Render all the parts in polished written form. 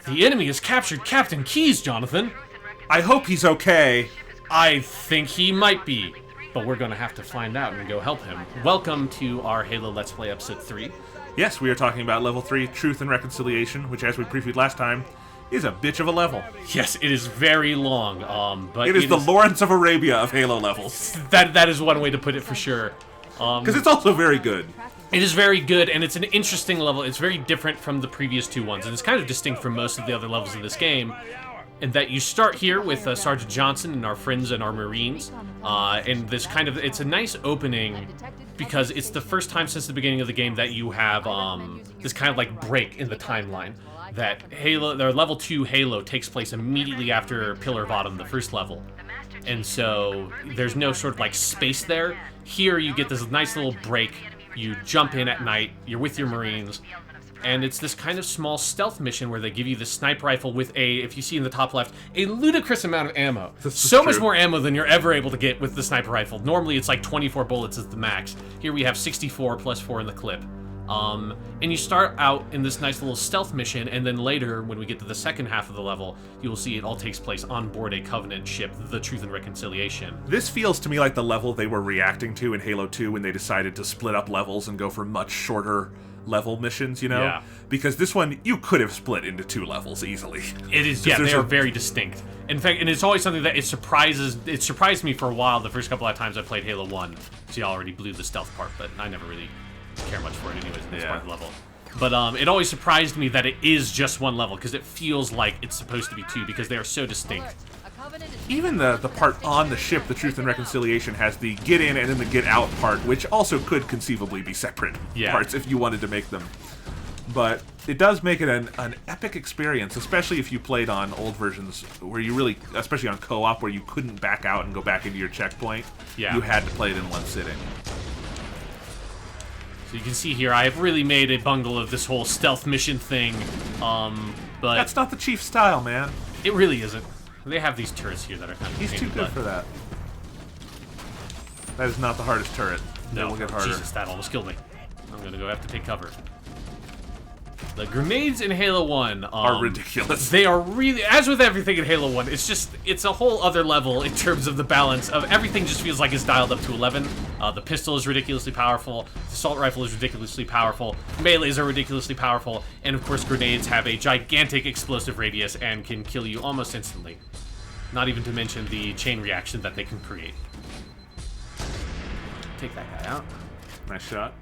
The enemy has captured Captain Keyes, Jonathan. I hope he's okay. I think he might be, but we're going to have to find out and go help him. Welcome to our Halo Let's Play Episode 3. Yes, we are talking about Level 3, Truth and Reconciliation, which, as we previewed last time, is a bitch of a level. Yes, it is very long, but it is the Lawrence of Arabia of Halo levels. That is one way to put it for sure. Because it's also very good. It is very good, and it's an interesting level. It's very different from the previous two ones, and it's kind of distinct from most of the other levels of this game. And that you start here with Sergeant Johnson and our friends and our Marines, and this kind of, it's a nice opening because it's the first time since the beginning of the game that you have this kind of like break in the timeline. That level 2 Halo takes place immediately after Pillar of Autumn, the first level. And so there's no sort of like space there. Here you get this nice little break, you jump in at night, you're with your Marines, and it's this kind of small stealth mission where they give you the sniper rifle with if you see in the top left, a ludicrous amount of ammo. So much more ammo than you're ever able to get with the sniper rifle. Normally it's like 24 bullets is the max. Here we have 64 plus 4 in the clip. And you start out in this nice little stealth mission, and then later, when we get to the second half of the level, you will see it all takes place on board a Covenant ship, the Truth and Reconciliation. This feels to me like the level they were reacting to in Halo 2 when they decided to split up levels and go for much shorter level missions, you know? Yeah. Because this one, you could have split into 2 levels easily. It is, yeah, they are very distinct. In fact, and it's always something that it surprised me for a while the first couple of times I played Halo 1. So you already blew the stealth part, but I never really care much for it anyways in this part of the level. But it always surprised me that it is just one level, because it feels like it's supposed to be 2, because they are so distinct. Even the part on the ship, the Truth and Reconciliation, has the get in and then the get out part, which also could conceivably be separate parts if you wanted to make them. But it does make it an epic experience, especially if you played on old versions where you really, especially on co-op, where you couldn't back out and go back into your checkpoint. Yeah. You had to play it in one sitting. So you can see here, I have really made a bungle of this whole stealth mission thing, but that's not the Chief's style, man. It really isn't. They have these turrets here that are kind of He's too good for that. That is not the hardest turret. No, it will get harder. Jesus, that almost killed me. I'm gonna go have to take cover. The grenades in Halo 1 are ridiculous. They are really, as with everything in Halo 1, it's a whole other level in terms of the balance of everything. Just feels like it's dialed up to 11. The pistol is ridiculously powerful. The assault rifle is ridiculously powerful. Melees are ridiculously powerful. And of course, grenades have a gigantic explosive radius and can kill you almost instantly. Not even to mention the chain reaction that they can create. Take that guy out. Nice shot.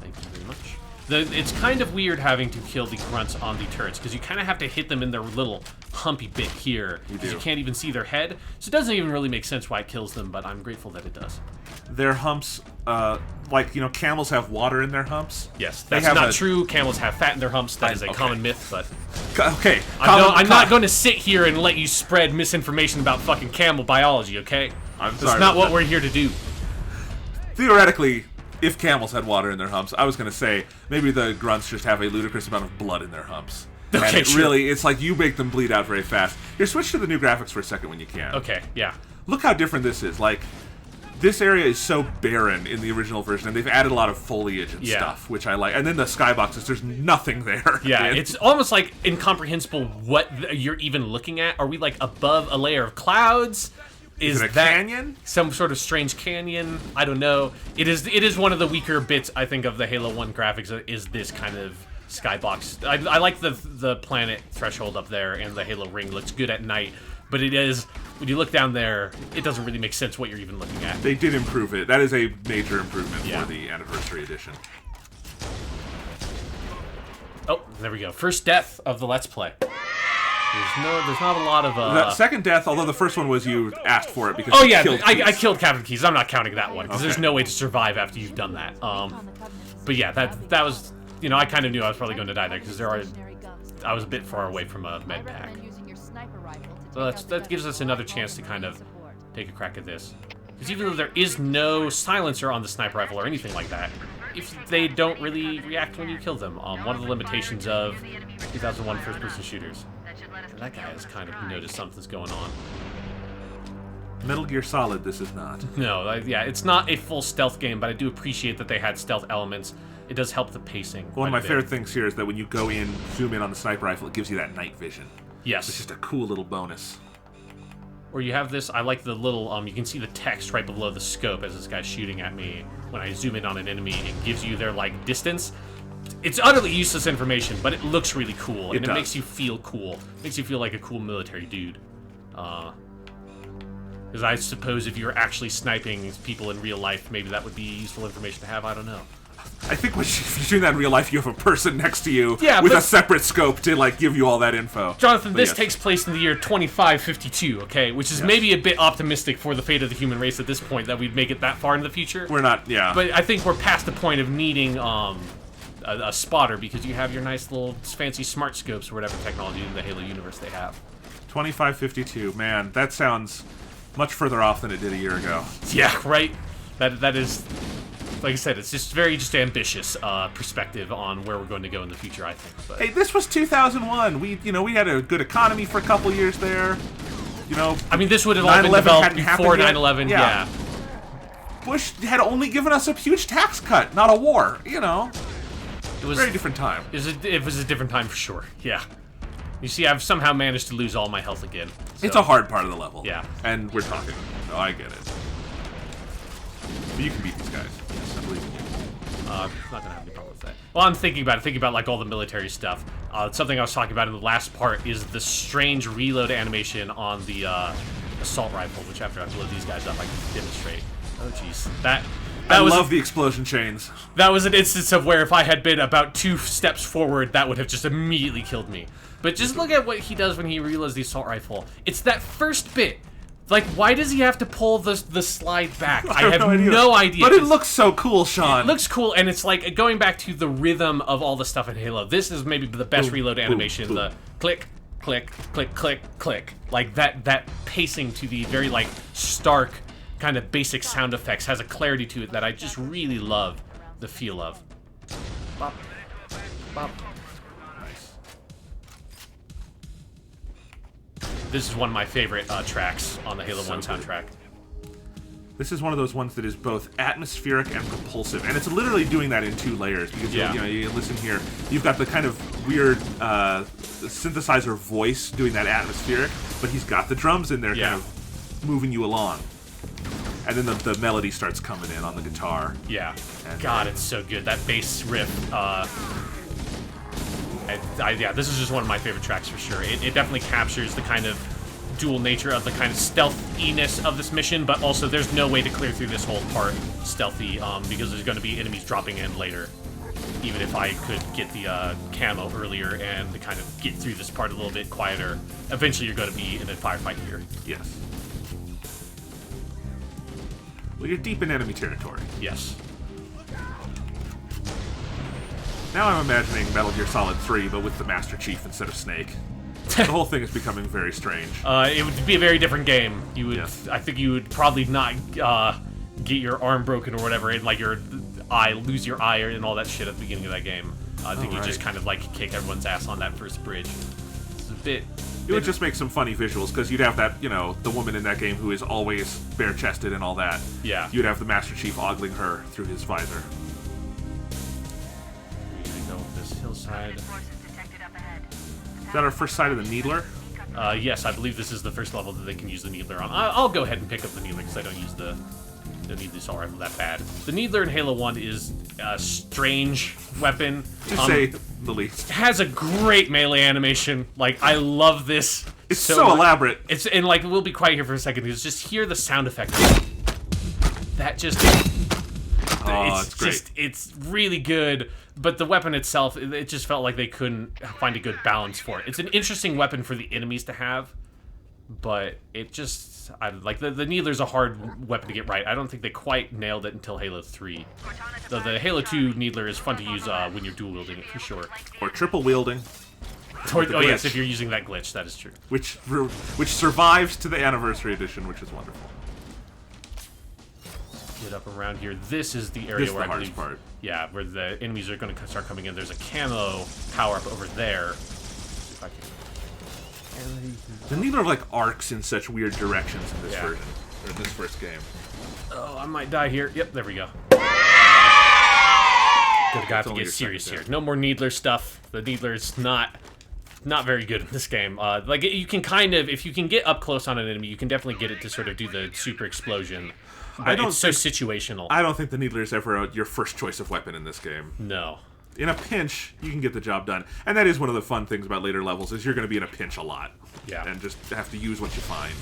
Thank you very much. It's kind of weird having to kill the grunts on the turrets, because you kind of have to hit them in their little humpy bit here, because you can't even see their head. So it doesn't even really make sense why it kills them, but I'm grateful that it does. Their humps, like, you know, camels have water in their humps. Yes, that's not true. Camels have fat in their humps. That is a common myth, but... Okay. I'm not going to sit here and let you spread misinformation about fucking camel biology, okay? I'm sorry. That's not what we're here to do. Theoretically, if camels had water in their humps, I was going to say maybe the grunts just have a ludicrous amount of blood in their humps. Okay, and really, it's like you make them bleed out very fast. Here, switch to the new graphics for a second when you can. Okay, yeah. Look how different this is. Like, this area is so barren in the original version, and they've added a lot of foliage and stuff, which I like. And then the skyboxes, there's nothing there. Yeah, it's almost like incomprehensible what you're even looking at. Are we like above a layer of clouds? Is it a canyon? Some sort of strange canyon? I don't know. It is one of the weaker bits, I think, of the Halo 1 graphics, is this kind of skybox. I like the planet threshold up there, and the Halo ring looks good at night. But it is, when you look down there, it doesn't really make sense what you're even looking at. They did improve it. That is a major improvement for the Anniversary Edition. Oh, there we go. First death of the Let's Play. There's not a lot of... That second death, although the first one was you asked for it because I killed Captain Keyes. I'm not counting that one, because there's no way to survive after you've done that. But yeah, that was... You know, I kind of knew I was probably going to die there, because I was a bit far away from a med pack. So that gives us another chance to kind of take a crack at this. Because even though there is no silencer on the sniper rifle or anything like that, if they don't really react when you kill them. One of the limitations of 2001 first-person shooters. That guy has kind of noticed something's going on. Metal Gear Solid, this is not. No, yeah, it's not a full stealth game, but I do appreciate that they had stealth elements. it does help the pacing. One of my favorite things here is that when you go in, zoom in on the sniper rifle, it gives you that night vision. Yes. It's just a cool little bonus. Or you have this, I like the little, you can see the text right below the scope as this guy's shooting at me. When I zoom in on an enemy, it gives you their, like, distance. It's utterly useless information, but it looks really cool. And it makes you feel cool. Makes you feel like a cool military dude. Because I suppose if you were actually sniping people in real life, maybe that would be useful information to have, I don't know. I think if you're doing that in real life, you have a person next to you with but, a separate scope to, like, give you all that info. Jonathan, this takes place in the year 2552, okay? Which is maybe a bit optimistic for the fate of the human race at this point, that we'd make it that far in the future. We're not, But I think we're past the point of needing a spotter, because you have your nice little fancy smart scopes or whatever technology in the Halo universe they have. 2552, man, that sounds much further off than it did a year ago. Yeah, right? That is... Like I said, it's just very ambitious perspective on where we're going to go in the future, I think. But. Hey, this was 2001. We had a good economy for a couple years there. I mean, this would have all been developed before 9/11. Yeah. Bush had only given us a huge tax cut, not a war. It was a very different time. It was a different time for sure. Yeah. You see, I've somehow managed to lose all my health again. So. It's a hard part of the level. Yeah. And we're talking. Oh, I get it. But you can beat these guys. Yes, I believe in you. I'm not gonna have any problem with that. Well, I'm thinking about like all the military stuff. Something I was talking about in the last part is the strange reload animation on the assault rifle, which after I load these guys up, I can demonstrate. Oh, jeez. I love the explosion chains. That was an instance of where if I had been about 2 steps forward, that would have just immediately killed me. But just look at what he does when he reloads the assault rifle. It's that first bit. Like, why does he have to pull the slide back? I have no idea. But it looks so cool, Sean. It looks cool, and it's like, going back to the rhythm of all the stuff in Halo, this is maybe the best reload animation. Boom. The click, click, click, click, click. Like, that pacing to the very, like, stark, kind of basic sound effects has a clarity to it that I just really love the feel of. Bop, bop. This is one of my favorite tracks on the Halo 1 soundtrack. This is one of those ones that is both atmospheric and propulsive, and it's literally doing that in 2 layers. Because you listen here, you've got the kind of weird synthesizer voice doing that atmospheric, but he's got the drums in there, kind of moving you along. And then the melody starts coming in on the guitar. Yeah. And, God, it's so good. That bass riff. This is just one of my favorite tracks for sure. It definitely captures the kind of dual nature of the kind of stealthiness of this mission, but also there's no way to clear through this whole part stealthy, because there's going to be enemies dropping in later. Even if I could get the camo earlier and to kind of get through this part a little bit quieter, eventually you're going to be in a firefight here. Yes. Well, you're deep in enemy territory. Yes. Now I'm imagining Metal Gear Solid 3, but with the Master Chief instead of Snake. The whole thing is becoming very strange. It would be a very different game. You would, I think, you would probably not get your arm broken or whatever, and like lose your eye and all that shit at the beginning of that game. I think you just kind of like kick everyone's ass on that first bridge. It's a bit. It would just make some funny visuals, because you'd have that, the woman in that game who is always bare-chested and all that. Yeah. You'd have the Master Chief ogling her through his visor. Hillside. Is that our first sight of the Needler? Yes, I believe this is the first level that they can use the Needler on. I'll go ahead and pick up the Needler because I don't need the assault rifle that bad. The Needler in Halo 1 is a strange weapon. To say the least. Has a great melee animation. Like, I love this. It's so elaborate. And like, we'll be quiet here for a second because just hear the sound effect. That just... it's great. It's really good. But the weapon itself, it just felt like they couldn't find a good balance for it. It's an interesting weapon for the enemies to have, but it just... the Needler's a hard weapon to get right. I don't think they quite nailed it until Halo 3. The Halo 2 Needler is fun to use when you're dual-wielding it, for sure. Or triple-wielding. Oh yes, if you're using that glitch, that is true. Which survives to the Anniversary Edition, which is wonderful. Get up around here. This is the area where I believe, yeah, where the enemies are going to start coming in. There's a camo power-up over there. Let's see if I can... The Needler like arcs in such weird directions in this version, or in this first game. Oh, I might die here. Yep, there we go. Gonna have to get serious here. No more Needler stuff. The Needler's not very good in this game. Like, you can kind of, if you can get up close on an enemy, you can definitely get it to sort of do the super explosion. But it's so situational. I don't think the Needler is ever your first choice of weapon in this game. No. In a pinch, you can get the job done. And that is one of the fun things about later levels, is you're going to be in a pinch a lot. Yeah. And just have to use what you find.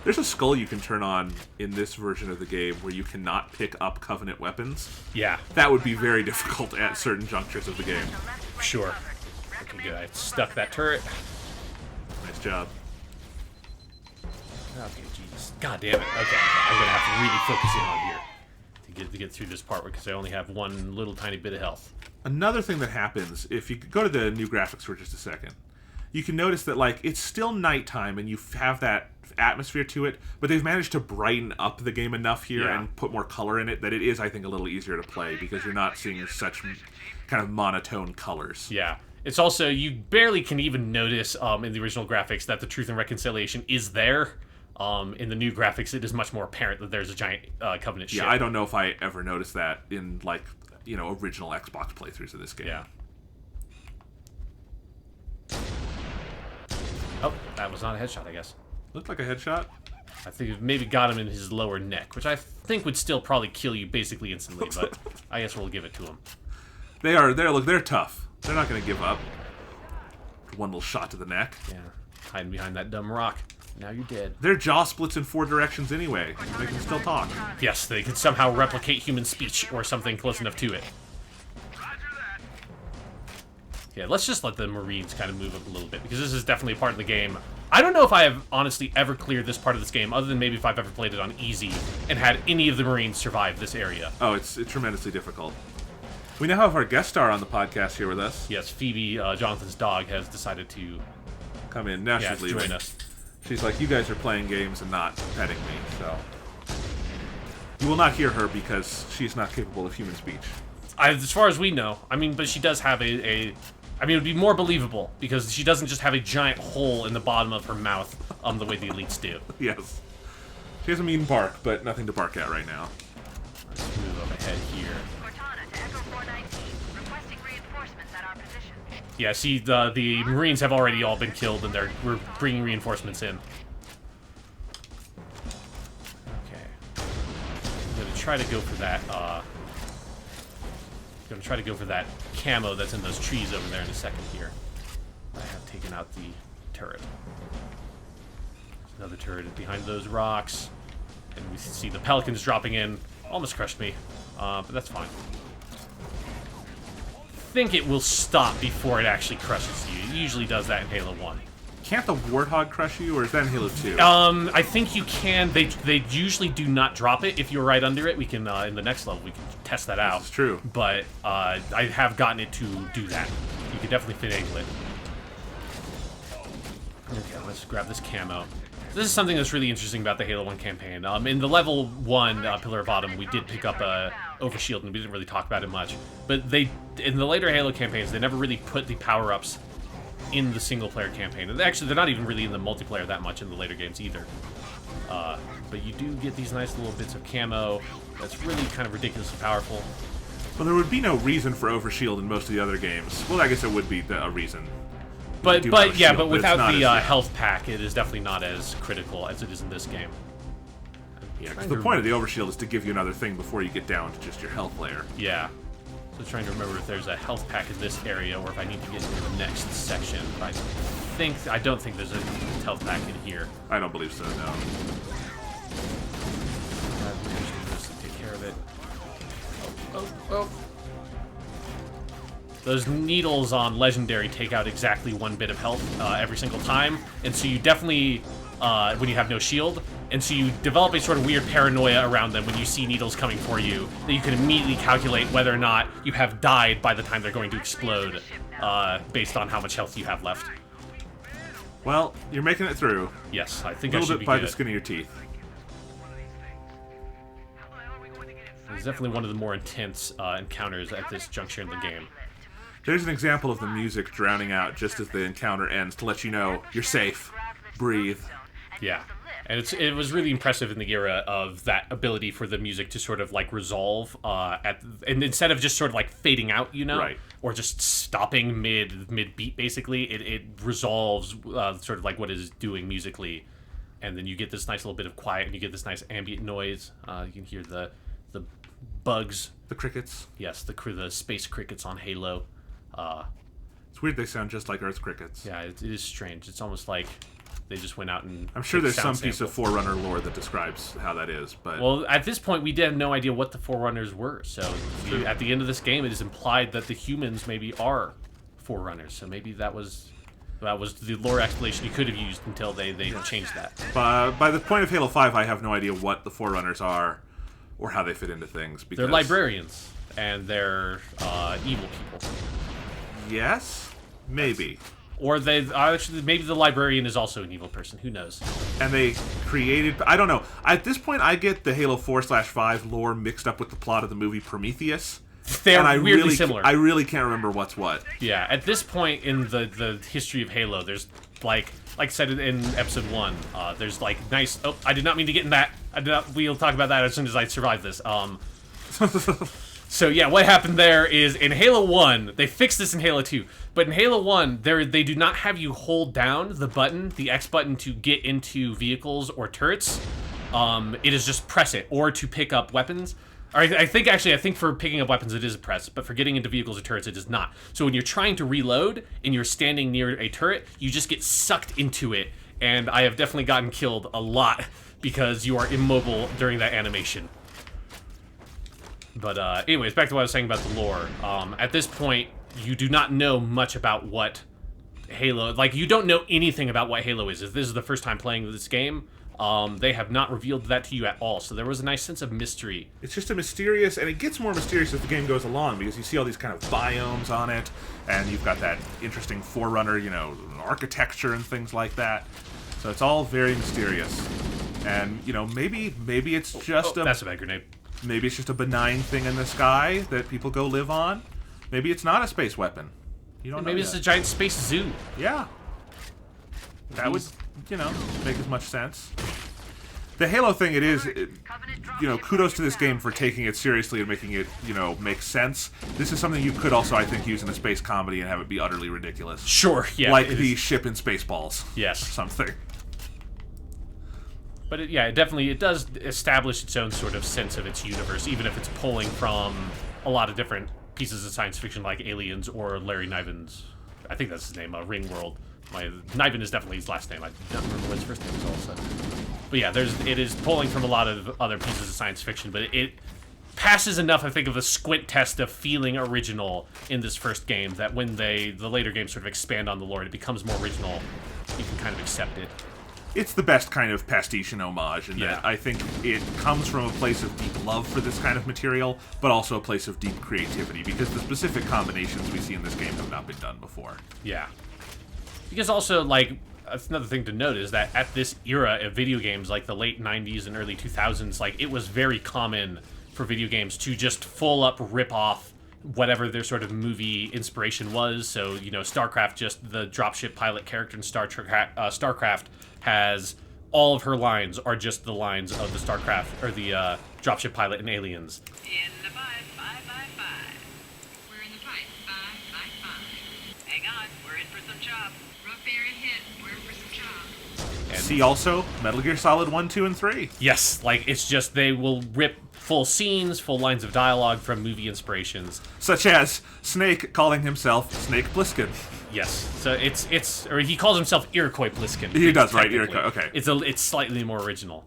There's a skull you can turn on in this version of the game where you cannot pick up Covenant weapons. Yeah. That would be very difficult at certain junctures of the game. Sure. Okay, good. I stuck that turret. Nice job. Okay, jeez. God damn it. Okay, I'm gonna have to really focus in on here to get through this part because I only have one little tiny bit of health. Another thing that happens, if you go to the new graphics for just a second, you can notice that, like, it's still nighttime and you have that atmosphere to it, but they've managed to brighten up the game enough here and put more color in it that it is, I think, a little easier to play because you're not seeing such kind of monotone colors. Yeah. It's also, you barely can even notice in the original graphics that the Truth and Reconciliation is there. In the new graphics, it is much more apparent that there's a giant Covenant ship. Yeah, I don't know if I ever noticed that in, like, you know, original Xbox playthroughs of this game. Yeah. Oh, that was not a headshot, I guess. Looked like a headshot. I think it maybe got him in his lower neck, which I think would still probably kill you basically instantly, but I guess we'll give it to him. They're tough. They're not going to give up. One little shot to the neck. Yeah, hiding behind that dumb rock. Now you're dead. Their jaw splits in 4 directions anyway. They can still talk. Yes, they can somehow replicate human speech or something close enough to it. Yeah, let's just let the Marines kind of move up a little bit, because this is definitely a part of the game. I don't know if I have honestly ever cleared this part of this game, other than maybe if I've ever played it on easy and had any of the Marines survive this area. Oh, it's tremendously difficult. We now have our guest star on the podcast here with us. Yes, Phoebe, Jonathan's dog, has decided to come in. Now she's leaving. Join us. She's like, you guys are playing games and not petting me, so... You will not hear her because she's not capable of human speech. As far as we know. I mean, but she does have I mean, it would be more believable because she doesn't just have a giant hole in the bottom of her mouth the way the elites do. Yes. She has a mean bark, but nothing to bark at right now. Let's move up ahead here. Cortana to Echo 419, requesting reinforcements at our position. Yeah, see, the Marines have already all been killed, and we're bringing reinforcements in. Okay. I'm gonna try to go for that, camo that's in those trees over there in a second here. I have taken out the turret. There's another turret behind those rocks. And we see the Pelicans dropping in. Almost crushed me, but that's fine. I think it will stop before it actually crushes you. It usually does that in Halo 1. Can't the Warthog crush you, or is that in Halo 2? I think you can. They usually do not drop it if you're right under it. We can, in the next level, we can test that out. That's true. But I have gotten it to do that. You can definitely finagle it. Okay, let's grab this camo. This is something that's really interesting about the Halo 1 campaign. In the level 1 Pillar of Autumn, we did pick up Overshield, and we didn't really talk about it much. But in the later Halo campaigns, they never really put the power-ups in the single-player campaign. And actually, they're not even really in the multiplayer that much in the later games either. But you do get these nice little bits of camo that's really kind of ridiculously powerful. Well, there would be no reason for Overshield in most of the other games. Well, I guess it would be a reason. But without the health pack, it is definitely not as critical as it is in this game. Yeah, because the point of the Overshield is to give you another thing before you get down to just your health layer. Yeah. So trying to remember if there's a health pack in this area or if I need to get into the next section. But I don't think there's a health pack in here. I don't believe so, no. Just to take care of it. Oh. Those needles on Legendary take out exactly 1 bit of health every single time, and so you definitely, when you have no shield, and so you develop a sort of weird paranoia around them when you see needles coming for you, that you can immediately calculate whether or not you have died by the time they're going to explode, based on how much health you have left. Well, you're making it through. Yes, I think I should be good. A little bit by the skin of your teeth. It's definitely one of the more intense encounters at this juncture in the game. There's an example of the music drowning out just as the encounter ends to let you know you're safe. Breathe. Yeah. And it was really impressive in the era of that ability for the music to sort of like resolve and instead of just sort of like fading out, Right. or just stopping mid beat. Basically, it resolves sort of like what it is doing musically, and then you get this nice little bit of quiet, and you get this nice ambient noise. You can hear the bugs, the crickets. Yes, the space crickets on Halo. It's weird. They sound just like Earth crickets. Yeah, it is strange. It's almost like they just went out and... I'm sure took there's some sound piece of sample. Forerunner lore that describes how that is, but... Well, at this point, we did have no idea what the Forerunners were, so at the end of this game, it is implied that the humans maybe are Forerunners, so maybe that was the lore explanation you could have used until they changed that. By the point of Halo 5, I have no idea what the Forerunners are or how they fit into things, because... They're librarians, and they're evil people. Yes? Maybe. Or they actually, maybe the librarian is also an evil person. Who knows? And they created... I don't know. At this point, I get the Halo 4/5 lore mixed up with the plot of the movie Prometheus. They're and weirdly similar. I really can't remember what's what. Yeah, at this point in the history of Halo, there's like I said in episode 1, there's like nice... Oh, I did not mean to get in that. We'll talk about that as soon as I survive this. So yeah, what happened there is in Halo 1, they fixed this in Halo 2, but in Halo 1, they do not have you hold down the X button to get into vehicles or turrets. It is just press it, or to pick up weapons. Or I think for picking up weapons it is a press, but for getting into vehicles or turrets it is not. So when you're trying to reload and you're standing near a turret, you just get sucked into it, and I have definitely gotten killed a lot because you are immobile during that animation. But anyways, back to what I was saying about the lore. At this point, you do not know much about what Halo... Like, you don't know anything about what Halo is. If this is the first time playing this game, they have not revealed that to you at all. So there was a nice sense of mystery. It's just a mysterious... And it gets more mysterious as the game goes along, because you see all these kind of biomes on it, and you've got that interesting Forerunner, architecture and things like that. So it's all very mysterious. And, maybe it's just That's a bad grenade. Maybe it's just a benign thing in the sky that people go live on. Maybe it's not a space weapon. You don't know. Maybe it's a giant space zoo. Yeah. That would, make as much sense. The Halo thing, it is, kudos to this game for taking it seriously and making it, make sense. This is something you could also, I think, use in a space comedy and have it be utterly ridiculous. Sure, yeah. Like the ship in Spaceballs. Yes. Or something. But it does establish its own sort of sense of its universe, even if it's pulling from a lot of different pieces of science fiction like Aliens or Larry Niven's, I think that's his name, Ringworld. Niven is definitely his last name. I don't remember what his first name is also. But yeah, it is pulling from a lot of other pieces of science fiction, but it passes enough, I think, of a squint test of feeling original in this first game that when the later games sort of expand on the lore, it becomes more original. You can kind of accept it. It's the best kind of pastiche and homage, and that I think it comes from a place of deep love for this kind of material, but also a place of deep creativity, because the specific combinations we see in this game have not been done before. Yeah. Because also, that's another thing to note is that at this era of video games, like the late 90s and early 2000s, it was very common for video games to just full up rip off whatever their sort of movie inspiration was. So, StarCraft, just the dropship pilot character in StarCraft has all of her lines are just the lines of the StarCraft, or the dropship pilot in Aliens. In the pipe, 5x5. We're in the pipe, 5x5. Hang on, we're in for some chop. Rough area hit, we're in for some chop. And see also Metal Gear Solid 1, 2, and 3. Yes, it's just they will rip full scenes, full lines of dialogue from movie inspirations. Such as Snake calling himself Snake Plissken. Yes, so or he calls himself Iroquois Pliskin. He does, right? Iroquois. Okay. It's slightly more original,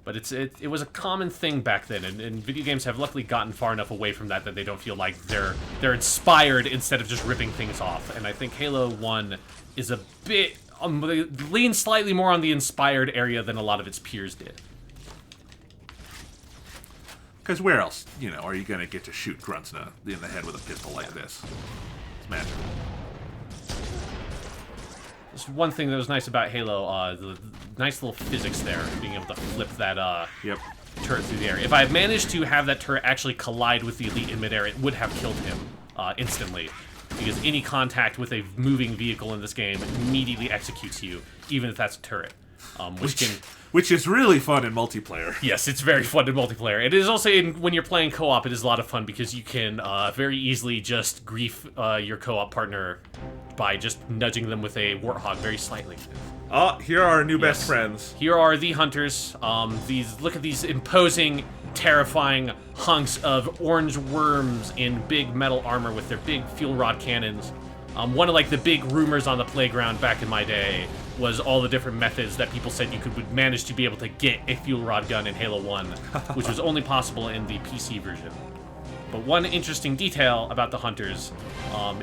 but it was a common thing back then, and video games have luckily gotten far enough away from that they don't feel like they're inspired instead of just ripping things off. And I think Halo 1 is a bit leans slightly more on the inspired area than a lot of its peers did. Because where else, are you going to get to shoot Grunts in the head with a pistol like this? It's magical. There's one thing that was nice about Halo, the nice little physics there, being able to flip that turret through the air. If I had managed to have that turret actually collide with the Elite in midair, it would have killed him instantly. Because any contact with a moving vehicle in this game immediately executes you, even if that's a turret. Which is really fun in multiplayer. Yes, it's very fun in multiplayer. It is also, when you're playing co-op, it is a lot of fun because you can very easily just grief your co-op partner by just nudging them with a warthog very slightly. Oh, here are our new best friends. Here are the hunters. Look at these imposing, terrifying hunks of orange worms in big metal armor with their big fuel rod cannons. One of like the big rumors on the playground back in my day was all the different methods that people said you would manage to be able to get a fuel rod gun in Halo 1, which was only possible in the PC version. But one interesting detail about the hunters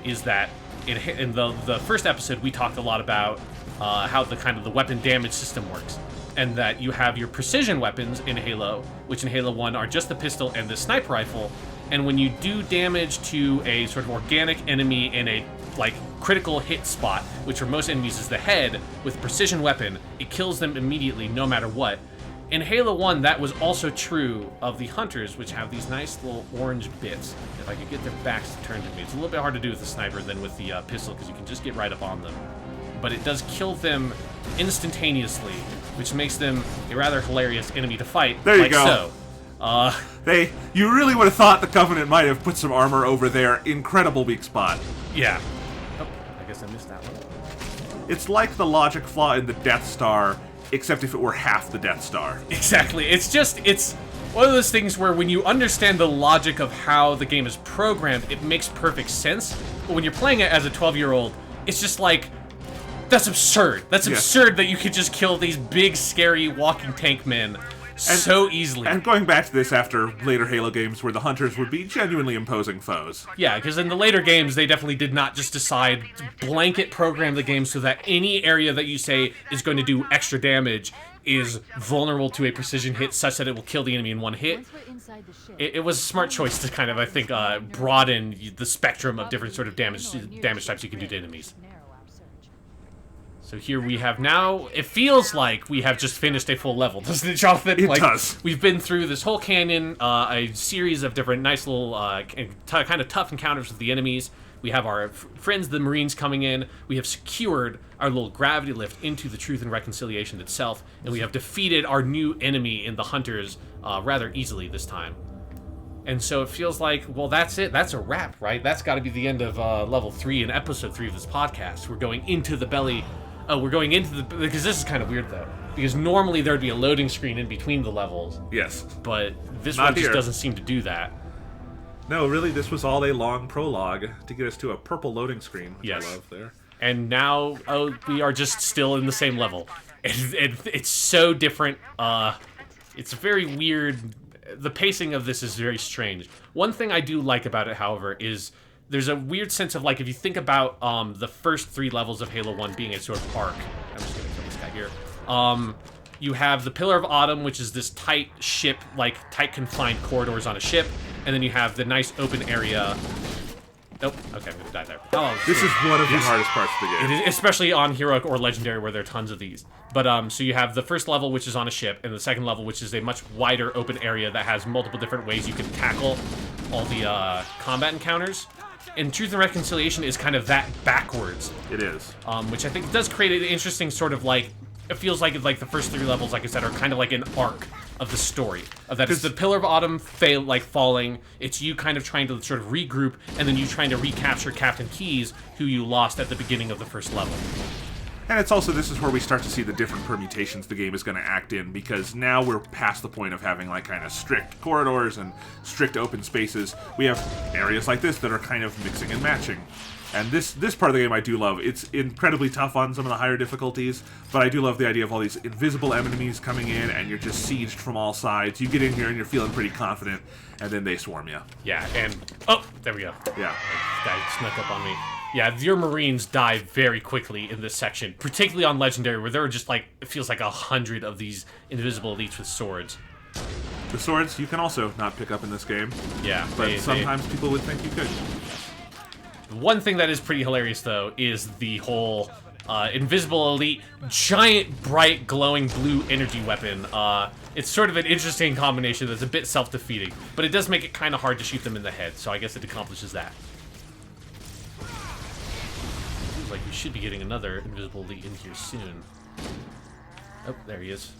is that in the first episode we talked a lot about how the weapon damage system works, and that you have your precision weapons in Halo, which in Halo 1 are just the pistol and the sniper rifle, and when you do damage to a sort of organic enemy in a critical hit spot, which for most enemies is the head, with precision weapon, it kills them immediately no matter what. In Halo 1, that was also true of the hunters, which have these nice little orange bits. If I could get their backs to turn to me. It's a little bit hard to do with the sniper than with the pistol, because you can just get right up on them. But it does kill them instantaneously, which makes them a rather hilarious enemy to fight. There you go. So. You really would have thought the Covenant might have put some armor over their incredible weak spot. Yeah. Oh, I guess I missed that one. It's like the logic flaw in the Death Star, except if it were half the Death Star. Exactly. It's one of those things where when you understand the logic of how the game is programmed, it makes perfect sense. But when you're playing it as a 12-year-old, it's just like, that's absurd. That's absurd that you could just kill these big, scary, walking tank men so easily. And going back to this after later Halo games where the hunters would be genuinely imposing foes. Yeah, because in the later games, they definitely did not just decide to blanket program the game so that any area that you say is going to do extra damage is vulnerable to a precision hit such that it will kill the enemy in one hit. It was a smart choice to kind of, I think, broaden the spectrum of different sort of damage types you can do to enemies. So here we have now, it feels like we have just finished a full level, doesn't it, Jonathan? It does. We've been through this whole canyon, a series of different nice little kind of tough encounters with the enemies. We have our friends, the Marines, coming in. We have secured our little gravity lift into the Truth and Reconciliation itself, and we have defeated our new enemy in the Hunters rather easily this time. And so it feels like, well, that's it. That's a wrap, right? That's got to be the end of level 3 and episode 3 of this podcast. We're going into the belly. We're going into the... Because this is kind of weird, though. Because normally there would be a loading screen in between the levels. Yes. But this Not one just here. doesn't seem to do that. No, really, this was all a long prologue to get us to a purple loading screen, which Yes. I love there. And now we are just still in the same level. It's so different. It's very weird. The pacing of this is very strange. One thing I do like about it, however, is there's a weird sense of, like, if you think about the first 3 levels of Halo 1 being a sort of arc. I'm just going to kill this guy here. You have the Pillar of Autumn, which is this tight ship, like, tight confined corridors on a ship. And then you have the nice open area. Nope. Okay, I'm going to die there. Oh, This is one of the hardest parts of the game. it is, especially on Heroic or Legendary, where there are tons of these. But, so you have the first level, which is on a ship, and the second level, which is a much wider open area that has multiple different ways you can tackle all the combat encounters. And Truth and Reconciliation is kind of that backwards. It is. Which I think does create an interesting sort of, like, it feels like the first 3 levels, like I said, are kind of like an arc of the story. Of that it's the Pillar of Autumn falling, it's you kind of trying to sort of regroup, and then you trying to recapture Captain Keyes, who you lost at the beginning of the first level. And it's also, this is where we start to see the different permutations the game is going to act in, because now we're past the point of having, like, kind of strict corridors and strict open spaces. We have areas like this that are kind of mixing and matching. And this part of the game I do love. It's incredibly tough on some of the higher difficulties, but I do love the idea of all these invisible enemies coming in, and you're just sieged from all sides. You get in here and you're feeling pretty confident, and then they swarm you. Yeah, and... Oh, there we go. Yeah. This guy snuck up on me. Yeah, your Marines die very quickly in this section, particularly on Legendary, where there are just, like, it feels like 100 of these invisible elites with swords. The swords you can also not pick up in this game. Yeah. But sometimes people would think you could. One thing that is pretty hilarious, though, is the whole invisible elite, giant, bright, glowing blue energy weapon. It's sort of an interesting combination that's a bit self-defeating, but it does make it kind of hard to shoot them in the head, so I guess it accomplishes that. Seems like we should be getting another invisible elite in here soon. Oh, there he is.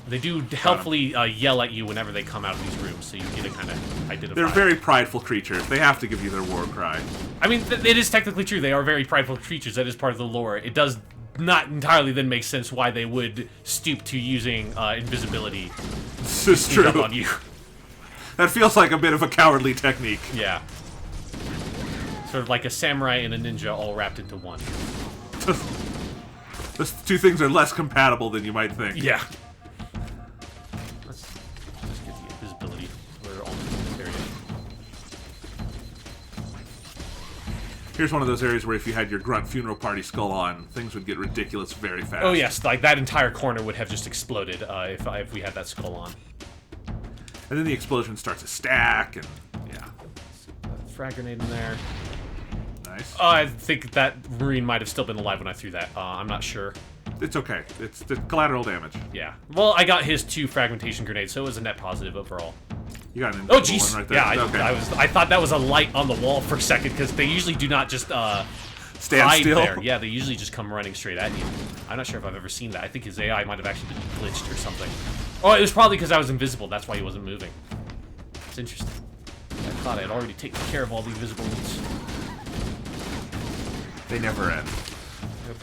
They do helpfully yell at you whenever they come out of these rooms, so you get to kind of identify. They're very prideful creatures. They have to give you their war cry. I mean, it is technically true. They are very prideful creatures. That is part of the lore. It does not entirely then make sense why they would stoop to using invisibility. This is true. Up on you. That feels like a bit of a cowardly technique. Yeah. Sort of like a samurai and a ninja all wrapped into one. Those two things are less compatible than you might think. Yeah. Let's just get the invisibility. We're almost in this area. Here's one of those areas where if you had your Grunt funeral party skull on, things would get ridiculous very fast. Oh yes, like that entire corner would have just exploded if we had that skull on. And then the explosion starts to stack, and yeah. Frag grenade in there. Nice. I think that Marine might have still been alive when I threw that. I'm not sure. It's okay. It's the collateral damage. Yeah. Well, I got his 2 fragmentation grenades, so it was a net positive overall. You got an Oh, invisible jeez. one right there. Yeah, I thought that was a light on the wall for a second, because they usually do not just stand hide still. there. Yeah, they usually just come running straight at you. I'm not sure if I've ever seen that. I think his AI might have actually been glitched or something. Oh, it was probably because I was invisible. That's why he wasn't moving. It's interesting. I thought I had already taken care of all the invisible ones. They never end. Yep.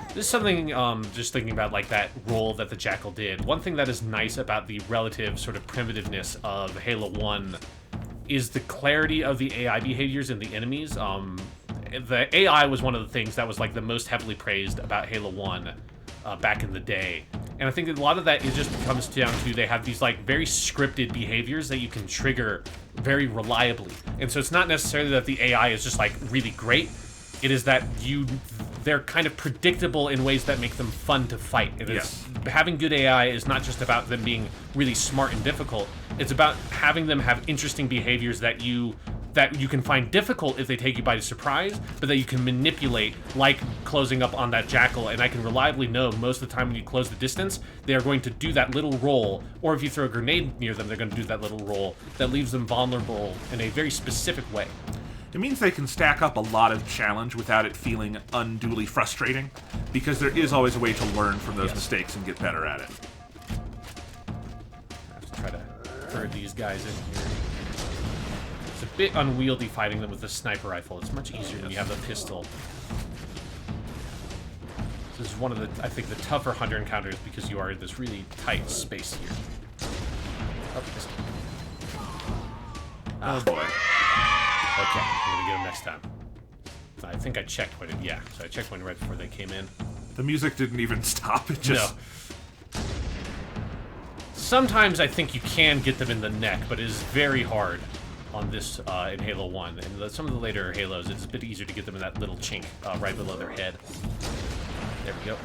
This is something, just thinking about, like, that role that the Jackal did. One thing that is nice about the relative sort of primitiveness of Halo 1 is the clarity of the AI behaviors in the enemies. The AI was one of the things that was, like, the most heavily praised about Halo 1 back in the day. And I think that a lot of that just comes down to they have these, like, very scripted behaviors that you can trigger very reliably. And so it's not necessarily that the AI is just, like, really great. It is that they're kind of predictable in ways that make them fun to fight. Having good AI is not just about them being really smart and difficult. It's about having them have interesting behaviors that you can find difficult if they take you by surprise, but that you can manipulate, like closing up on that Jackal, and I can reliably know most of the time when you close the distance, they are going to do that little roll, or if you throw a grenade near them, they're going to do that little roll that leaves them vulnerable in a very specific way. It means they can stack up a lot of challenge without it feeling unduly frustrating, because there is always a way to learn from those mistakes and get better at it. I have to try to herd these guys in here. It's a bit unwieldy fighting them with the sniper rifle. It's much easier when you have the pistol. This is one of the, I think, the tougher hunter encounters because you are in this really tight space here. Oh, pistol. Oh boy. Okay, I'm gonna get him next time. I think I checkpointed, yeah. So I checkpointed right before they came in. The music didn't even stop, it just... No. Sometimes I think you can get them in the neck, but it is very hard on this in Halo 1. And some of the later Halos, it's a bit easier to get them in that little chink right below their head. There we go.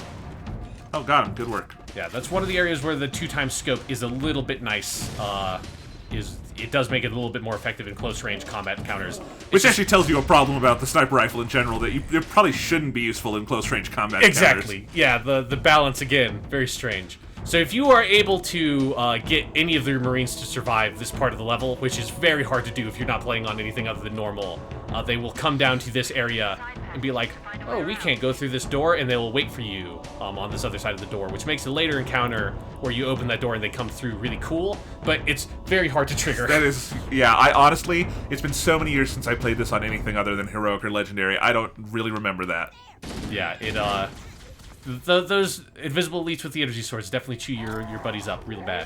Oh, got him. Good work. Yeah, that's one of the areas where the 2x scope is a little bit nice. It does make it a little bit more effective in close-range combat encounters. Which actually tells you a problem about the sniper rifle in general, that it probably shouldn't be useful in close-range combat Exactly. encounters. Yeah, the balance, again, very strange. So if you are able to get any of the Marines to survive this part of the level, which is very hard to do if you're not playing on anything other than normal, they will come down to this area and be like, oh, we can't go through this door, and they will wait for you on this other side of the door, which makes a later encounter where you open that door and they come through really cool, but it's very hard to trigger. That is, yeah, I honestly, it's been so many years since I played this on anything other than Heroic or Legendary, I don't really remember that. Yeah, those invisible elites with the energy swords definitely chew your buddies up really bad.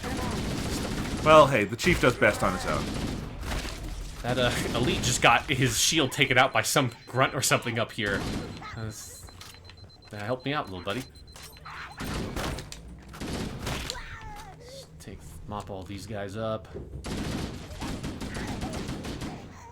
Well, hey, the Chief does best on his own. That elite just got his shield taken out by some grunt or something up here. Help me out, little buddy. Mop all these guys up.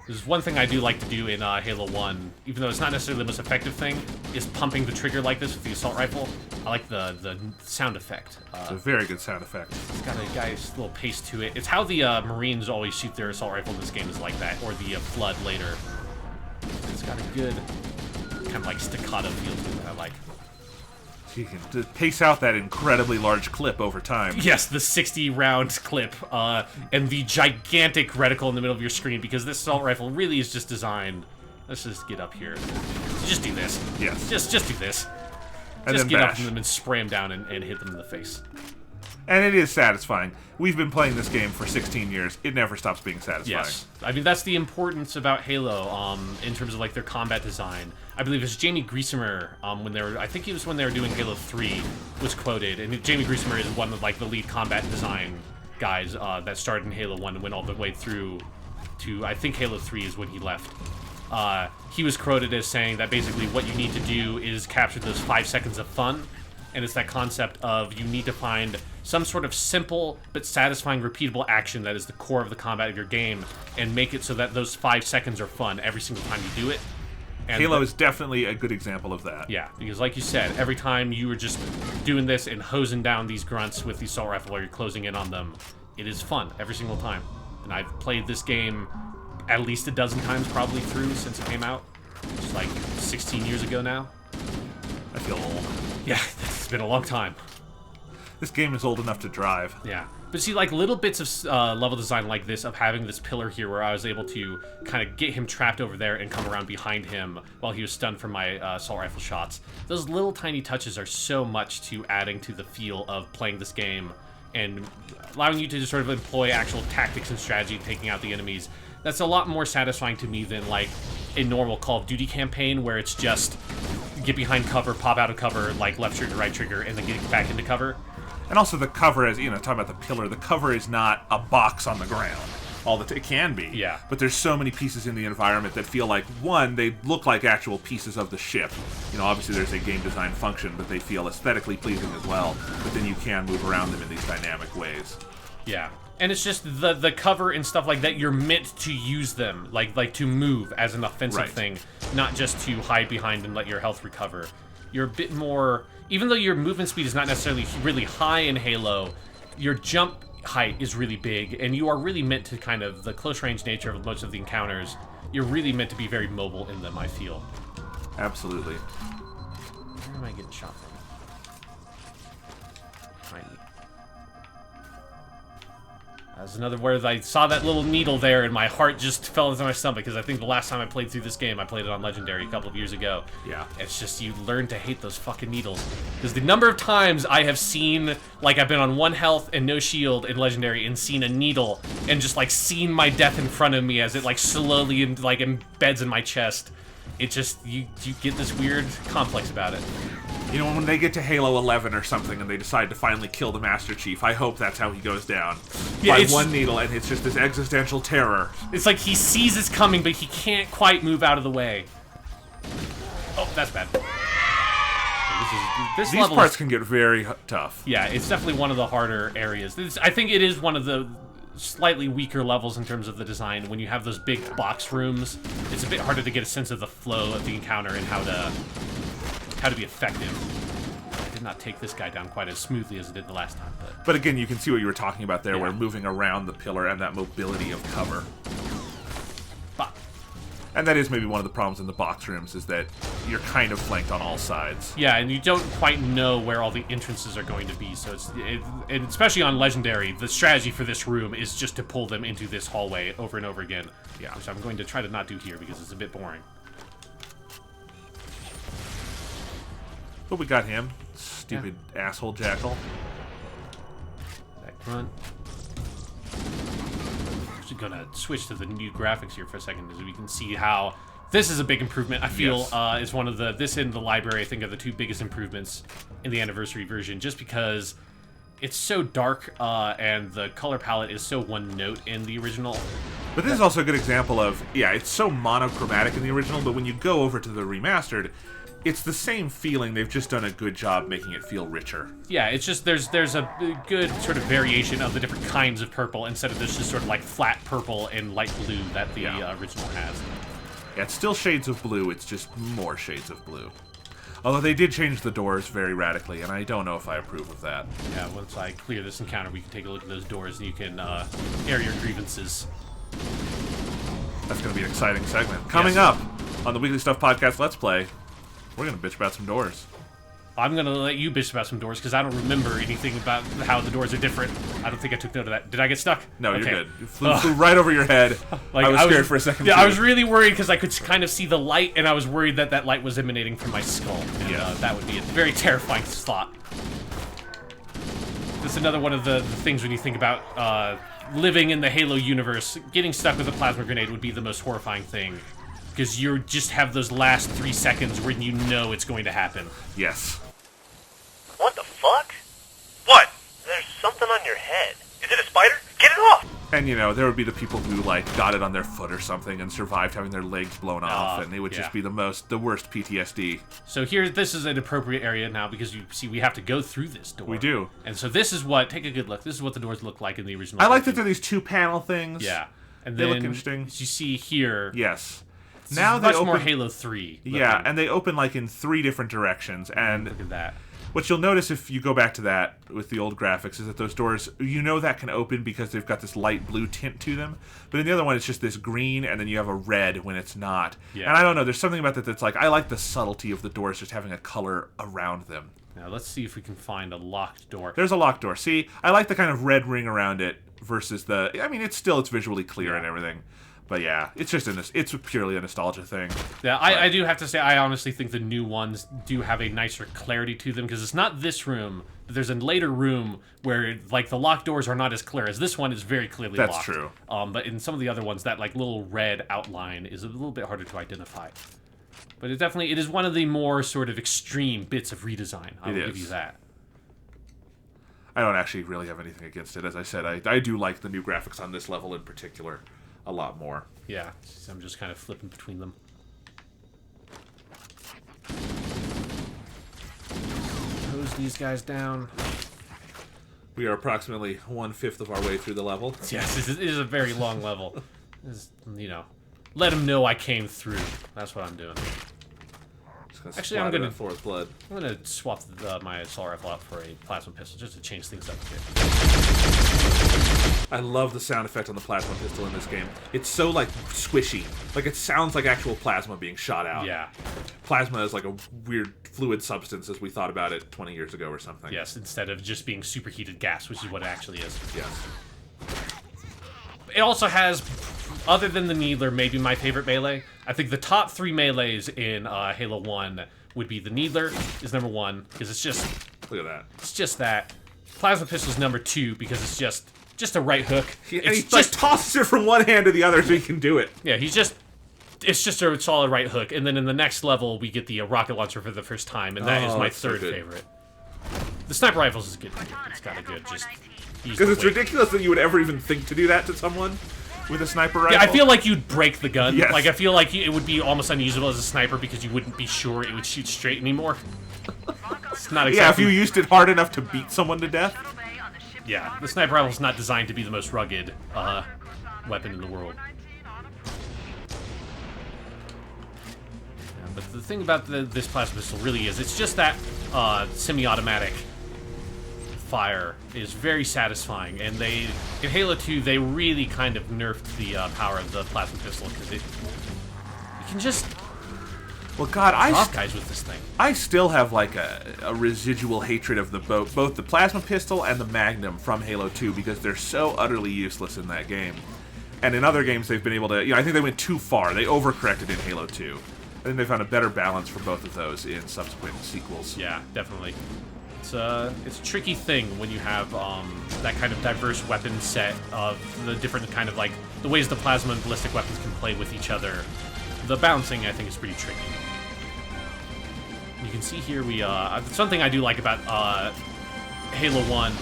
There's one thing I do like to do in Halo 1, even though it's not necessarily the most effective thing, is pumping the trigger like this with the assault rifle. I like the sound effect. It's a very good sound effect. It's got a guy's little pace to it. It's how the Marines always shoot their assault rifle in this game is like that, or the Flood later. It's got a good kind of like staccato feel to it that I like. So you can pace out that incredibly large clip over time. Yes, the 60-round clip, and the gigantic reticle in the middle of your screen, because this assault rifle really is just designed... Let's just get up here. Just do this. Yes. Just do this. And just then get up bash. from them and spray them down and hit them in the face. And it is satisfying. We've been playing this game for 16 years. It never stops being satisfying. Yes. I mean, that's the importance about Halo, in terms of, like, their combat design. I believe it's Jamie Griesemer, when they were... I think it was when they were doing Halo 3, was quoted. And Jamie Griesemer is one of, like, the lead combat design guys that started in Halo 1 and went all the way through to... I think Halo 3 is when he left. He was quoted as saying that basically what you need to do is capture those 5 seconds of fun. And it's that concept of you need to find some sort of simple but satisfying, repeatable action that is the core of the combat of your game, and make it so that those 5 seconds are fun every single time you do it. And Halo is definitely a good example of that. Yeah, because like you said, every time you were just doing this and hosing down these grunts with the assault rifle while you're closing in on them, it is fun every single time. And I've played this game at least a dozen times probably through since it came out. It's like 16 years ago now. I feel old. Yeah, it's been a long time. This game is old enough to drive. Yeah. But see, like, little bits of level design like this, of having this pillar here where I was able to kind of get him trapped over there and come around behind him while he was stunned from my assault rifle shots. Those little tiny touches are so much to adding to the feel of playing this game and allowing you to just sort of employ actual tactics and strategy, taking out the enemies. That's a lot more satisfying to me than, like, a normal Call of Duty campaign where it's just get behind cover, pop out of cover, like left trigger, right trigger, and then get back into cover. And also the cover, as you know, talking about the pillar, the cover is not a box on the ground. It can be. Yeah. But there's so many pieces in the environment that feel like, one, they look like actual pieces of the ship. You know, obviously there's a game design function, but they feel aesthetically pleasing as well. But then you can move around them in these dynamic ways. Yeah. And it's just the cover and stuff like that, you're meant to use them, like to move as an offensive thing, not just to hide behind and let your health recover. You're a bit more, even though your movement speed is not necessarily really high in Halo, your jump height is really big, and you are really meant to kind of, the close range nature of most of the encounters, you're really meant to be very mobile in them, I feel. Absolutely. Where am I getting shot from? Behind me. That's another where I saw that little needle there and my heart just fell into my stomach, because I think the last time I played through this game, I played it on Legendary a couple of years ago. Yeah. It's just, you learn to hate those fucking needles. Because the number of times I have seen, like, I've been on 1 health and no shield in Legendary and seen a needle and just, like, seen my death in front of me as it, like, slowly, like, embeds in my chest. It just, you get this weird complex about it. You know, when they get to Halo 11 or something and they decide to finally kill the Master Chief, I hope that's how he goes down. Yeah, by one needle, and it's just this existential terror. It's like he sees it's coming, but he can't quite move out of the way. Oh, that's bad. These parts can get very tough. Yeah, it's definitely one of the harder areas. I think it is one of the slightly weaker levels in terms of the design. When you have those big box rooms, it's a bit harder to get a sense of the flow of the encounter and how to be effective. I did not take this guy down quite as smoothly as it did the last time. But again, you can see what you were talking about there, Yeah. where moving around the pillar and that mobility of cover. But And that is maybe one of the problems in the box rooms, is that you're kind of flanked on all sides. yeah, and you don't quite know where all the entrances are going to be, so and especially on Legendary, the strategy for this room is just to pull them into this hallway over and over again. Yeah. Which I'm going to try to not do here because it's a bit boring. But we got him. Stupid asshole jackal. That grunt. Actually gonna switch to the new graphics here for a second, as we can see how this is a big improvement. I feel Yes. is one of this and the library, I think, are the 2 biggest improvements in the anniversary version, just because it's so dark and the color palette is so one note in the original. But this is also a good example of, yeah, it's so monochromatic in the original, but when you go over to the remastered, it's the same feeling. They've just done a good job making it feel richer. Yeah, it's just there's a good sort of variation of the different kinds of purple instead of this just sort of like flat purple and light blue that the original has. Yeah, it's still shades of blue, it's just more shades of blue. Although they did change the doors very radically, and I don't know if I approve of that. Yeah, once I clear this encounter, we can take a look at those doors and you can air your grievances. That's going to be an exciting segment. Coming up on the Weekly Stuff Podcast Let's Play, we're going to bitch about some doors. I'm going to let you bitch about some doors, because I don't remember anything about how the doors are different. I don't think I took note of that. Did I get stuck? No, okay. You're good. You flew right over your head. Like, I was scared for a second, Yeah, too. I was really worried, because I could kind of see the light, and I was worried that that light was emanating from my skull. And, that would be a very terrifying thought. That's another one of the things when you think about living in the Halo universe. Getting stuck with a plasma grenade would be the most horrifying thing. Because you just have those last 3 seconds when you know it's going to happen. Yes. What the fuck? What? There's something on your head. Is it a spider? Get it off! And, you know, there would be the people who, like, got it on their foot or something and survived having their legs blown off, and it would just be the worst PTSD. So here, this is an appropriate area now, because you see we have to go through this door. We do. And so this is what, take a good look, this is what the doors look like in the original I like that version. they're these 2-panel things. Yeah. And They then, look interesting. as you see here, Yes. this Now is they much open... more Halo 3 looking. Yeah, and they open, like, in 3 different directions, and... Look at that. What you'll notice if you go back to that with the old graphics is that those doors, you know that can open because they've got this light blue tint to them. But in the other one, it's just this green, and then you have a red when it's not. Yeah. And I don't know, there's something about that that's like, I like the subtlety of the doors just having a color around them. Now let's see if we can find a locked door. There's a locked door. See, I like the kind of red ring around it versus the... I mean, it's visually clear and everything. But yeah, it's just it's purely a nostalgia thing. Yeah, I do have to say, I honestly think the new ones do have a nicer clarity to them, because it's not this room, but there's a later room where, like, the locked doors are not as clear, as this one is very clearly locked. That's true. But in some of the other ones, that, like, little red outline is a little bit harder to identify. But it is one of the more sort of extreme bits of redesign. I'll give you that. I don't actually really have anything against it. As I said, I do like the new graphics on this level in particular a lot more. Yeah, I'm just kind of flipping between them. Hose these guys down. We are approximately 1/5 of our way through the level. Yes, it is a very long level. You know, let them know I came through. That's what I'm doing. Actually, I'm gonna Forest Blood. I'm gonna swap my assault rifle out for a plasma pistol just to change things up a bit. I love the sound effect on the plasma pistol in this game. It's so, like, squishy. Like, it sounds like actual plasma being shot out. Yeah. Plasma is like a weird fluid substance as we thought about it 20 years ago or something. Yes, instead of just being superheated gas, which is what it actually is. Yes. It also has, other than the Needler, maybe my favorite melee. I think the top 3 melees in Halo 1 would be the Needler is number 1, because it's just... Look at that. It's just that. Plasma pistol's number 2, because it's just a right hook. And he just tosses it from one hand to the other so he can do it. Yeah, it's just a solid right hook. And then in the next level, we get the rocket launcher for the first time, and that is my third favorite. The sniper rifles is good. It's kind of good. Just because it's ridiculous that you would ever even think to do that to someone with a sniper rifle. Yeah, I feel like you'd break the gun. Yes. Like, I feel like it would be almost unusable as a sniper because you wouldn't be sure it would shoot straight anymore. It's not exactly... Yeah, if you used it hard enough to beat someone to death. Yeah, the sniper rifle is not designed to be the most rugged weapon in the world. Yeah, but the thing about this plasma pistol really is, it's just that semi-automatic fire is very satisfying, and in Halo 2 they really kind of nerfed the power of the plasma pistol because you can just Well, God, off guys with this thing. I still have like a residual hatred of both the plasma pistol and the Magnum from Halo 2 because they're so utterly useless in that game. And in other games they've been able to, I think they went too far. They overcorrected in Halo 2. I think they found a better balance for both of those in subsequent sequels. Yeah, definitely. It's a tricky thing when you have that kind of diverse weapon set of the different kind of like the ways the plasma and ballistic weapons can play with each other. The balancing, I think, is pretty tricky. You can see here something I do like about Halo 1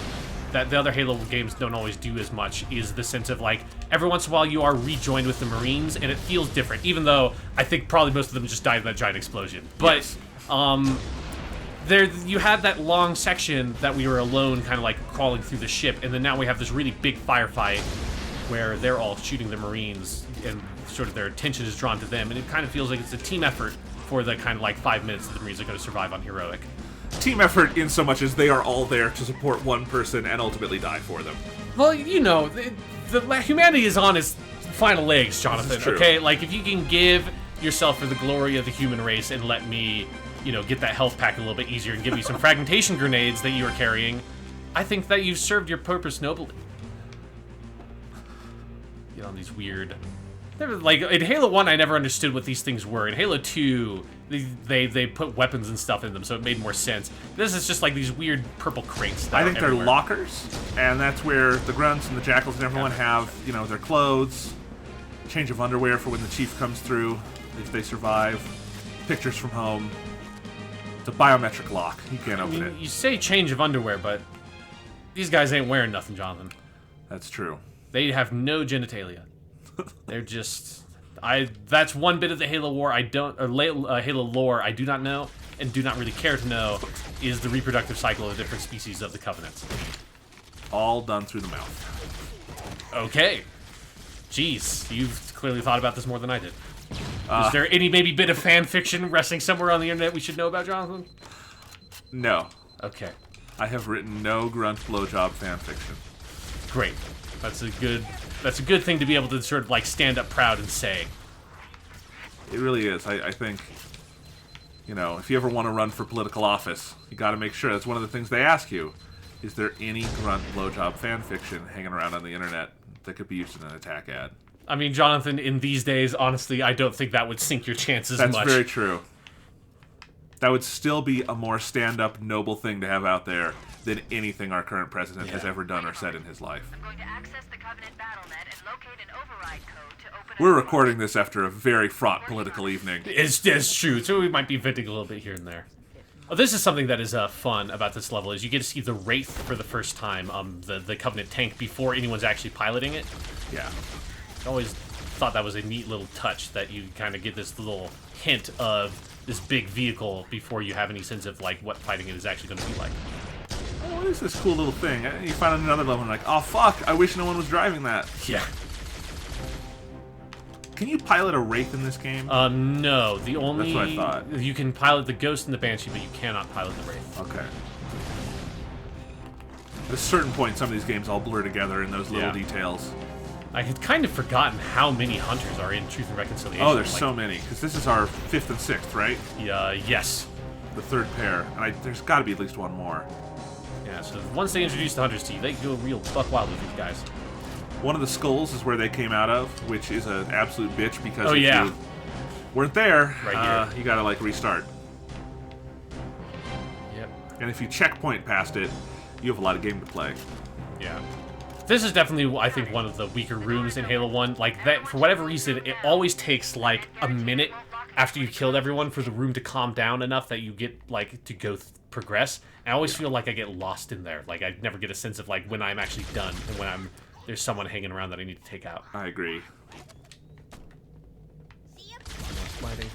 that the other Halo games don't always do as much is the sense of like every once in a while you are rejoined with the Marines and it feels different, even though I think probably most of them just died in that giant explosion. But yes. There you had that long section that we were alone kind of like crawling through the ship, and then now we have this really big firefight where they're all shooting the Marines and sort of their attention is drawn to them, and it kind of feels like it's a team effort for the kind of like 5 minutes that the Marines are going to survive on Heroic. Team effort in so much as they are all there to support one person and ultimately die for them. Well, you know, the humanity is on its final legs, Jonathan, okay? Like, if you can give yourself for the glory of the human race and let me you know, get that health pack a little bit easier and give you some fragmentation grenades that you are carrying, I think that you've served your purpose nobly. Get on these weird... Like, in Halo 1, I never understood what these things were. In Halo 2, they put weapons and stuff in them, so it made more sense. This is just like these weird purple crates that I think are they're everywhere. lockers, and that's where the grunts and the jackals and everyone have, you know, their clothes, change of underwear for when the chief comes through, if they survive, pictures from home. It's a biometric lock. You can't open it. You say change of underwear, but these guys ain't wearing nothing, Jonathan. That's true. They have no genitalia. They're just... That's one bit of the Halo lore Halo lore I do not know, and do not really care to know, is the reproductive cycle of different species of the Covenants. All done through the mouth. Okay. Jeez, you've clearly thought about this more than I did. Is there any maybe bit of fan fiction resting somewhere on the internet we should know about, Jonathan? No. Okay. I have written no grunt blowjob fanfiction. Great. That's a good thing to be able to sort of like stand up proud and say. It really is. I think, you know, if you ever want to run for political office, you got to make sure. That's one of the things they ask you. Is there any grunt blowjob fanfiction hanging around on the internet that could be used in an attack ad? I mean, Jonathan, in these days, honestly, I don't think that would sink your chances much. That's very true. That would still be a more stand-up, noble thing to have out there than anything our current president has ever done or said in his life. I'm going to access the Covenant BattleNet and locate an override code to open We're recording this after a very fraught political evening. It's true, so we might be venting a little bit here and there. Oh, this is something that is fun about this level, is you get to see the Wraith for the first time, the Covenant tank, before anyone's actually piloting it. Yeah. I always thought that was a neat little touch, that you kind of get this little hint of this big vehicle before you have any sense of like what fighting it is actually going to be like. Oh, what is this cool little thing? You find another level and like, oh fuck, I wish no one was driving that. Yeah. Can you pilot a Wraith in this game? No. The only... That's what I thought. You can pilot the Ghost and the Banshee, but you cannot pilot the Wraith. Okay. At a certain point, some of these games all blur together in those little details. I had kind of forgotten how many hunters are in Truth and Reconciliation. Oh, there's so many. Because this is our 5th and 6th, right? Yes. The third pair. And there's got to be at least one more. Yeah, so once they introduce the hunters to you, they go real buck wild with these guys. One of the skulls is where they came out of, which is an absolute bitch because if you weren't there, right here. you gotta like restart. Yep. And if you checkpoint past it, you have a lot of game to play. Yeah. This is definitely, I think, one of the weaker rooms in Halo 1. Like, that, for whatever reason, it always takes, like, a minute after you killed everyone for the room to calm down enough that you get, like, to go progress. And I always feel like I get lost in there. Like, I never get a sense of, like, when I'm actually done and when there's someone hanging around that I need to take out. I agree. Sliding.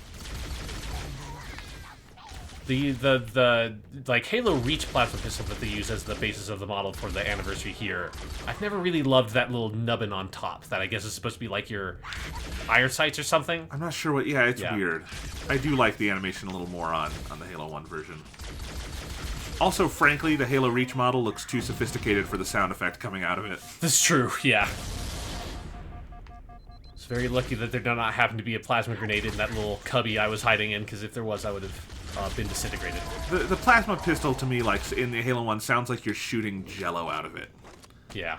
The like Halo Reach plasma pistol that they use as the basis of the model for the anniversary here, I've never really loved that little nubbin on top that I guess is supposed to be like your iron sights or something. I'm not sure what. Yeah, it's weird. I do like the animation a little more on the Halo 1 version. Also, frankly, the Halo Reach model looks too sophisticated for the sound effect coming out of it. That's true. Yeah. It's very lucky that there did not happen to be a plasma grenade in that little cubby I was hiding in, because if there was, I would have been disintegrated. The plasma pistol, to me, like in the Halo 1, sounds like you're shooting jello out of it. Yeah.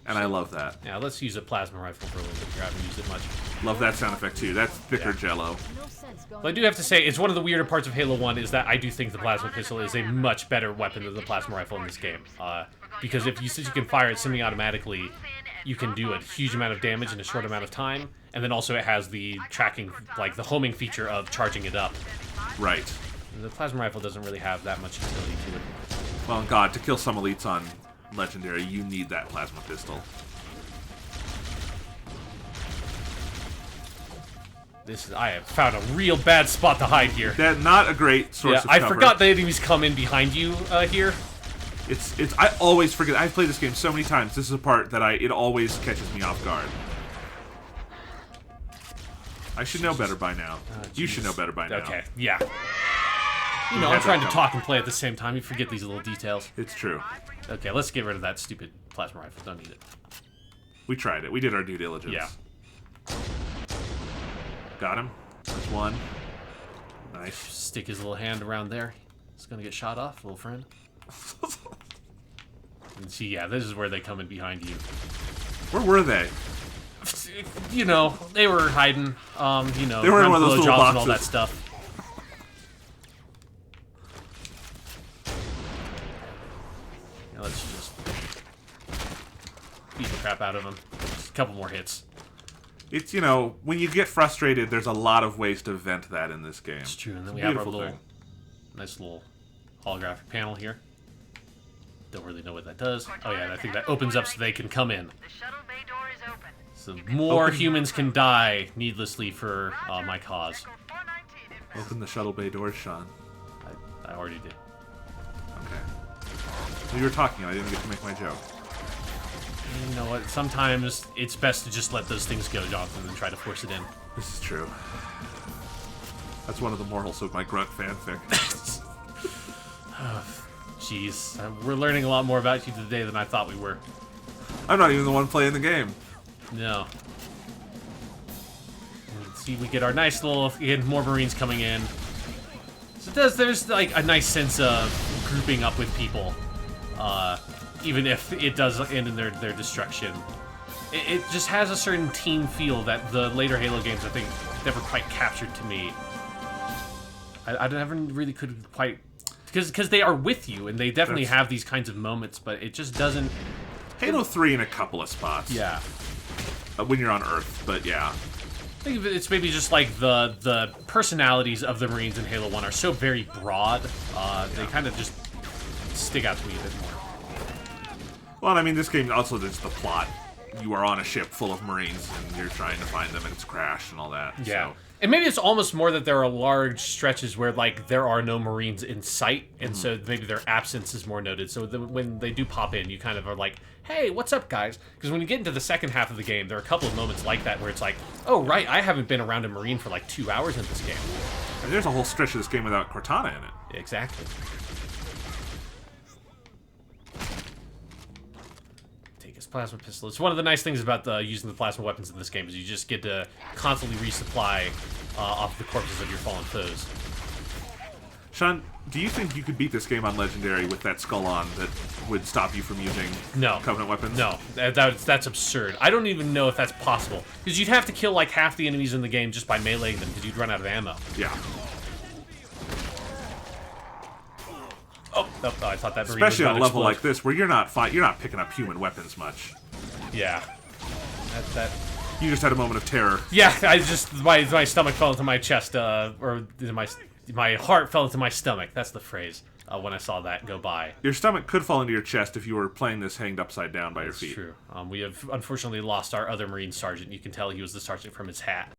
And I love that. Yeah, let's use a plasma rifle for a little bit here. I haven't used it much. Love that sound effect, too. That's thicker jello. Well, I do have to say, it's one of the weirder parts of Halo 1 is that I do think the plasma pistol is a much better weapon than the plasma rifle in this game. Because since you can fire it semi-automatically, you can do a huge amount of damage in a short amount of time, and then also it has the tracking, like the homing feature of charging it up. Right. The plasma rifle doesn't really have that much utility to it. Well, God, to kill some elites on Legendary, you need that plasma pistol. I have found a real bad spot to hide here. That's not a great source of cover. I forgot the enemies come in behind you here. I always forget. I've played this game so many times. This is a part that it always catches me off guard. I should know better by now. You should know better by now. Okay, yeah. You know, I'm trying to talk and play at the same time. You forget these little details. It's true. Okay, let's get rid of that stupid plasma rifle. Don't need it. We tried it. We did our due diligence. Yeah. Got him. That's one. Nice. Stick his little hand around there. He's gonna get shot off, little friend. And see, yeah, this is where they come in behind you. Where were they? You know, they were hiding. You know, they were in one of those little jobs boxes and all that stuff. Now let's just beat the crap out of him. Just a couple more hits. It's, you know, when you get frustrated, there's a lot of ways to vent that in this game. It's true, and then we Beautiful have our thing. nice little holographic panel here. Don't really know what that does. Oh yeah, I think that opens up so they can come in. The shuttle bay door is open. So more humans can die needlessly for my cause. Circle 419 in Open the shuttle bay doors, Sean. I already did. Okay. Well, you were talking, and I didn't get to make my joke. You know what? Sometimes it's best to just let those things go, Jonathan, than try to force it in. This is true. That's one of the morals of my Grunt fanfic. Jeez, we're learning a lot more about you today than I thought we were. I'm not even the one playing the game. No. See, we get our nice little, again, more Marines coming in. So there's like a nice sense of grouping up with people, even if it does end in their destruction. It just has a certain team feel that the later Halo games, I think, never quite captured to me. I never really could quite, because they are with you and they definitely have these kinds of moments, but it just doesn't. Halo 3 in a couple of spots. Yeah. When you're on Earth, but yeah. I think it's maybe just like the personalities of the Marines in Halo 1 are so very broad, they kind of just stick out to me a bit more. Well, I mean, this game also there's the plot. You are on a ship full of Marines, and you're trying to find them, and it's crashed and all that. Yeah. So. And maybe it's almost more that there are large stretches where, like, there are no Marines in sight, and so maybe their absence is more noted. So when they do pop in, you kind of are like, hey, what's up, guys? Because when you get into the second half of the game, there are a couple of moments like that where it's like, oh, right, I haven't been around a Marine for like 2 hours in this game. And there's a whole stretch of this game without Cortana in it. Exactly. Take his plasma pistol. It's one of the nice things about using the plasma weapons in this game is you just get to constantly resupply off the corpses of your fallen foes. Sean, do you think you could beat this game on Legendary with that skull on that would stop you from using Covenant weapons? No, that's absurd. I don't even know if that's possible. Because you'd have to kill like half the enemies in the game just by meleeing them because you'd run out of ammo. Yeah. Oh, I thought that Marine Especially was on a about to level explode. like this where you're not picking up human weapons much. Yeah. That. You just had a moment of terror. Yeah, I just my stomach fell into my chest, or my heart fell into my stomach. That's the phrase. When I saw that go by. Your stomach could fall into your chest if you were playing this hanged upside down by your feet. True. We have unfortunately lost our other Marine sergeant. You can tell he was the sergeant from his hat.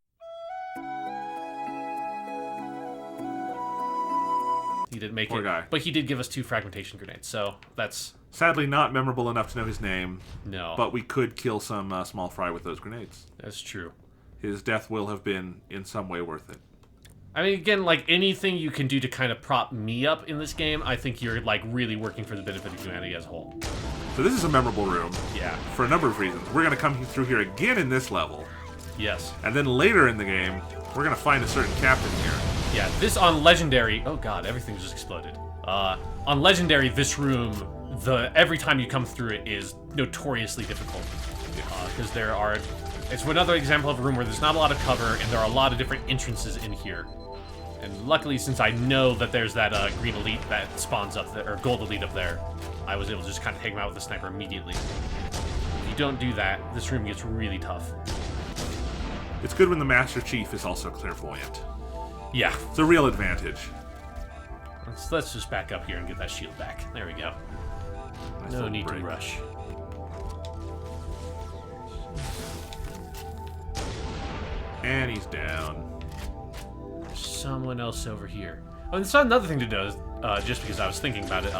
He didn't make Poor it, guy. but he did give us 2 fragmentation grenades, so that's... Sadly, not memorable enough to know his name. No. But we could kill some small fry with those grenades. That's true. His death will have been, in some way, worth it. I mean, again, like, anything you can do to kind of prop me up in this game, I think you're, like, really working for the benefit of humanity as a whole. So this is a memorable room. Yeah. For a number of reasons. We're going to come through here again in this level. Yes. And then later in the game, we're going to find a certain captain here. Yeah, this on Legendary... Oh god, everything just exploded. On Legendary, this room, every time you come through it is notoriously difficult. Because there are... It's another example of a room where there's not a lot of cover, and there are a lot of different entrances in here. And luckily, since I know that there's that green elite that spawns up there, or gold elite up there, I was able to just kind of take him out with the sniper immediately. If you don't do that, this room gets really tough. It's good when the Master Chief is also clairvoyant. Yeah. It's a real advantage. Let's just back up here and get that shield back. There we go. Nice No little need to break. rush. And he's down. There's someone else over here. Oh, and it's another thing to notice, just because I was thinking about it,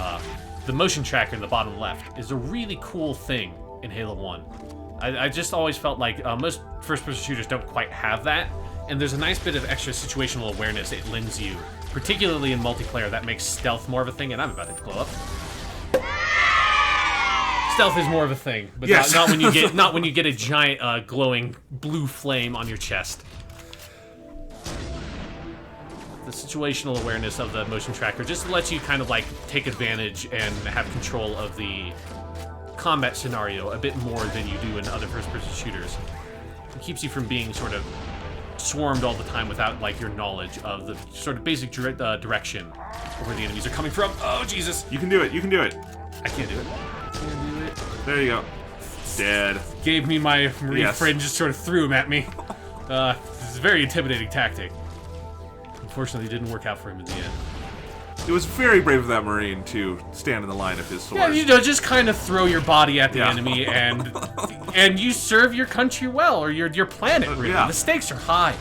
the motion tracker in the bottom left is a really cool thing in Halo 1. I just always felt like most first-person shooters don't quite have that, and there's a nice bit of extra situational awareness it lends you, particularly in multiplayer that makes stealth more of a thing, and I'm about to blow up. Stealth is more of a thing, but Yes. not when you get a giant glowing blue flame on your chest. the situational awareness of the motion tracker just lets you kind of like take advantage and have control of the combat scenario a bit more than you do in other first-person shooters. It keeps you from being sort of swarmed all the time without like your knowledge of the sort of basic direction of where the enemies are coming from. Oh, Jesus. You can do it. You can do it. I can't do it. I can't do it. There you go. Dead. Gave me my Marine friend, just sort of threw him at me. This is a very intimidating tactic. Unfortunately, it didn't work out for him in the end. It was very brave of that Marine to stand in the line of his sword. Yeah, you know, just kind of throw your body at the enemy and you serve your country well, or your planet, really. Yeah. The stakes are high.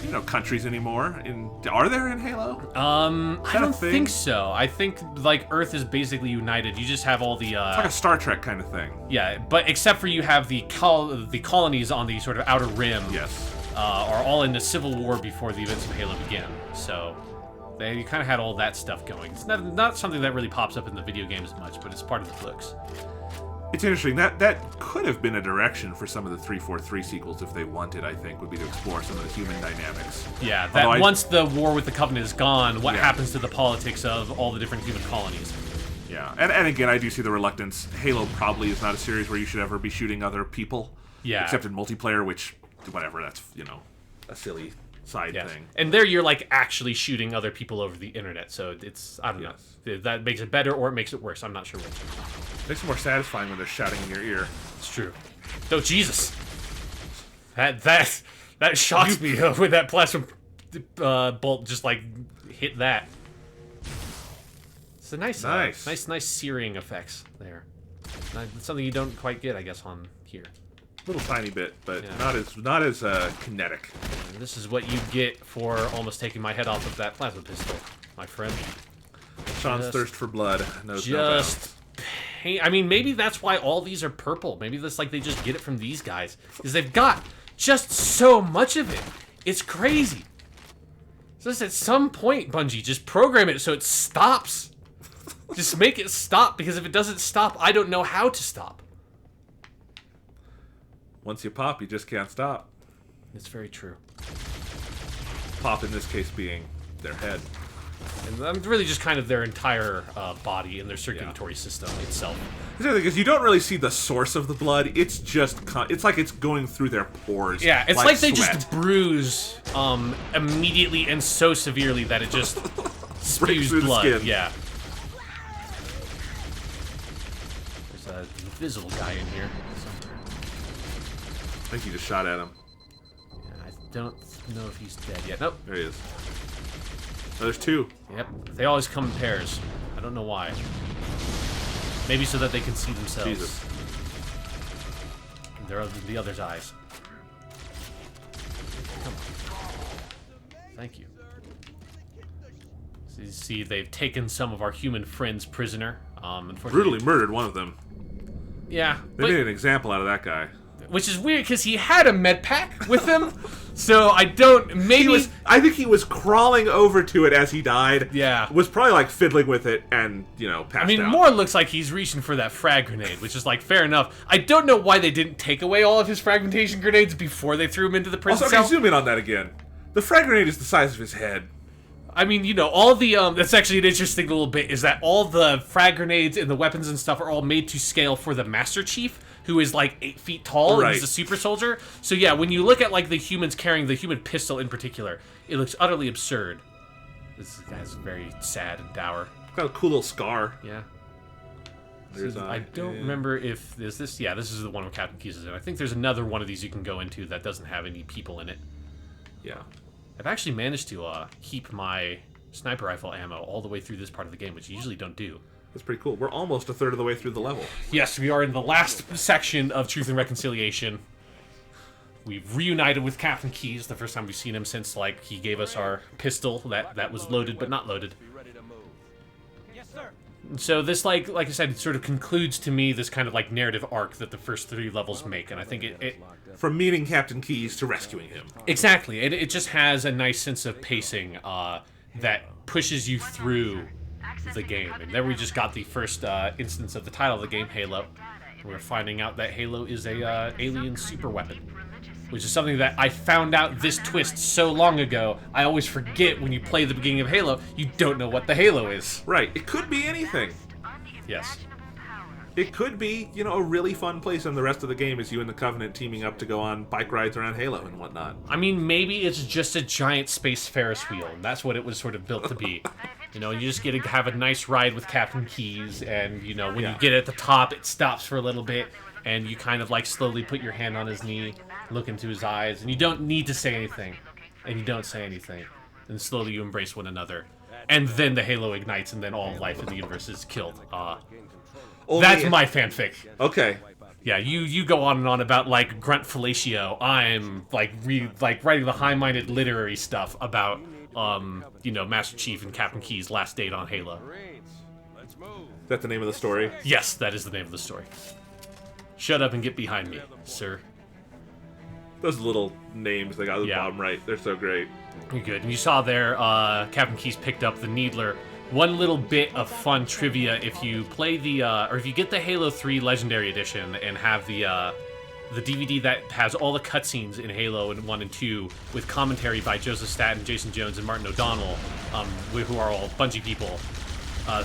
You know countries anymore. Are there in Halo? I don't think so. I think, like, Earth is basically united. You just have all the, It's like a Star Trek kind of thing. Yeah, but except for you have the colonies on the sort of outer rim. Yes. Are all in the Civil War before the events of Halo began. So you kind of had all that stuff going. It's not something that really pops up in the video games much, but it's part of the books. It's interesting. That could have been a direction for some of the 343 sequels if they wanted, I think, would be to explore some of the human dynamics. Yeah, that once the war with the Covenant is gone, what happens to the politics of all the different human colonies? Yeah, and again, I do see the reluctance. Halo probably is not a series where you should ever be shooting other people. Yeah. Except in multiplayer, which, whatever, that's, you know, a silly side thing. And there you're, like, actually shooting other people over the internet, so it's, I don't know. That makes it better or it makes it worse. I'm not sure which. Makes it more satisfying when they're shouting in your ear. It's true. Oh, Jesus. That shocks me when that plasma bolt just, like, hit that. It's a nice searing effects there. It's something you don't quite get, I guess, on here. Little tiny bit, but not as kinetic. And this is what you get for almost taking my head off of that plasma pistol, my friend. Sean's thirst for blood knows no bounds. Pain. I mean, maybe that's why all these are purple. Maybe that's like they just get it from these guys, because they've got just so much of it. It's crazy. So at some point, Bungie, just program it so it stops. Just make it stop, because if it doesn't stop, I don't know how to stop. Once you pop, you just can't stop. It's very true. Pop in this case being their head. And really just kind of their entire body and their circulatory system itself. Because you don't really see the source of the blood. It's just, it's like it's going through their pores. Yeah, it's like they just bruise immediately and so severely that it just spews blood. The skin. Yeah. There's an invisible guy in here somewhere. I think you just shot at him. Yeah, I don't know if he's dead yet. Nope. There he is. Oh, there's two. Yep. They always come in pairs. I don't know why. Maybe so that they can see themselves. Jesus. And they're the other's eyes. Come on. Thank you. So you see, they've taken some of our human friends prisoner. Unfortunately, brutally murdered one of them. Yeah. They made an example out of that guy. Which is weird, because he had a med pack with him, so I don't... Maybe... I think he was crawling over to it as he died. Yeah. Was probably, like, fiddling with it and, you know, passed out. I mean, more looks like he's reaching for that frag grenade, which is, like, fair enough. I don't know why they didn't take away all of his fragmentation grenades before they threw him into the prison cell. Also, zoom in on that again. The frag grenade is the size of his head. I mean, you know, all the, that's actually an interesting little bit, is that all the frag grenades and the weapons and stuff are all made to scale for the Master Chief, who is like 8 feet tall and he's a super soldier. So yeah, when you look at like the humans carrying the human pistol in particular, it looks utterly absurd. This guy's very sad and dour. Got a cool little scar. Yeah. I don't remember if this. Yeah, this is the one where Captain Keyes is in. I think there's another one of these you can go into that doesn't have any people in it. Yeah. I've actually managed to keep my sniper rifle ammo all the way through this part of the game, which you usually don't do. That's pretty cool. We're almost a third of the way through the level. Yes, we are in the last section of Truth and Reconciliation. We've reunited with Captain Keyes, the first time we've seen him since, like, he gave us our pistol that was loaded but not loaded. Yes, sir. So this, like I said, it sort of concludes to me this kind of, like, narrative arc that the first 3 levels make, and I think it from meeting Captain Keyes to rescuing him. Exactly. It just has a nice sense of pacing that pushes you through the game. And then we just got the first instance of the title of the game, Halo. We're finding out that Halo is a alien super weapon. which is something that I found out this twist so long ago. I always forget when you play the beginning of Halo, you don't know what the Halo is. Right. It could be anything. Yes. It could be, you know, a really fun place, and the rest of the game is you and the Covenant teaming up to go on bike rides around Halo and whatnot. I mean, maybe it's just a giant space Ferris wheel, and that's what it was sort of built to be. You know, you just get to have a nice ride with Captain Keyes, and, you know, when you get at the top, it stops for a little bit, and you kind of, like, slowly put your hand on his knee, look into his eyes, and you don't need to say anything. And you don't say anything. And slowly you embrace one another. And then the Halo ignites, and then all life in the universe is killed. That's my fanfic. Okay. Yeah, you go on and on about, like, Grunt fellatio. I'm, like, writing the high-minded literary stuff about, you know, Master Chief and Captain Keyes' last date on Halo. Is that the name of the story? Yes, that is the name of the story. Shut up and get behind me, sir. Those little names they got at the bottom right, they're so great. You're good. And you saw there, Captain Keyes picked up the Needler. One little bit of fun trivia: if you play the, or if you get the Halo 3 Legendary Edition and have the DVD that has all the cutscenes in Halo 1 and 2 with commentary by Joseph Staten, Jason Jones, and Martin O'Donnell, who are all Bungie people.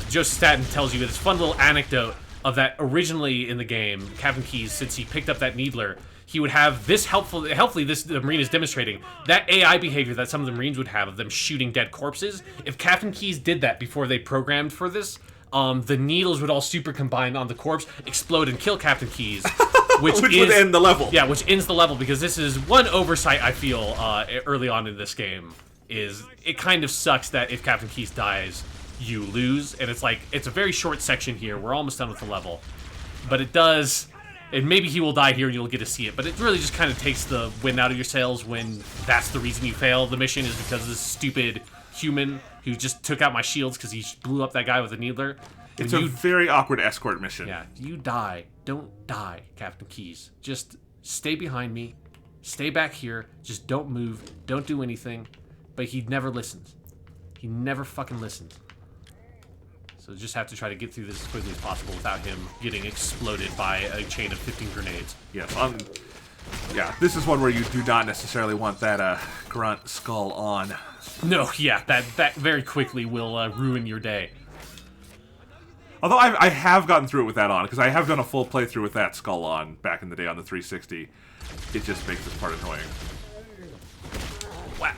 Joseph Staten tells you this fun little anecdote of that originally in the game, Captain Keyes, since he picked up that Needler, he would have this helpfully this the Marine is demonstrating, that AI behavior that some of the Marines would have of them shooting dead corpses. If Captain Keyes did that before they programmed for this, the needles would all super combine on the corpse, explode, and kill Captain Keyes. Which would end the level. Yeah, which ends the level, because this is one oversight I feel early on in this game, is it kind of sucks that if Captain Keyes dies, you lose, and it's like, it's a very short section here, we're almost done with the level, but it does, and maybe he will die here and you'll get to see it, but it really just kind of takes the wind out of your sails when that's the reason you fail the mission, is because of this stupid human who just took out my shields because he blew up that guy with a needler. It's a very awkward escort mission. Yeah, you die. Don't die, Captain Keyes. Just stay behind me. Stay back here. Just don't move. Don't do anything. But he never listens. He never fucking listens. So just have to try to get through this as quickly as possible without him getting exploded by a chain of 15 grenades. Yes. Yeah, this is one where you do not necessarily want that Grunt skull on. No, yeah, that very quickly will ruin your day. Although I have gotten through it with that on, because I have done a full playthrough with that skull on back in the day on the 360. It just makes this part annoying. Wow.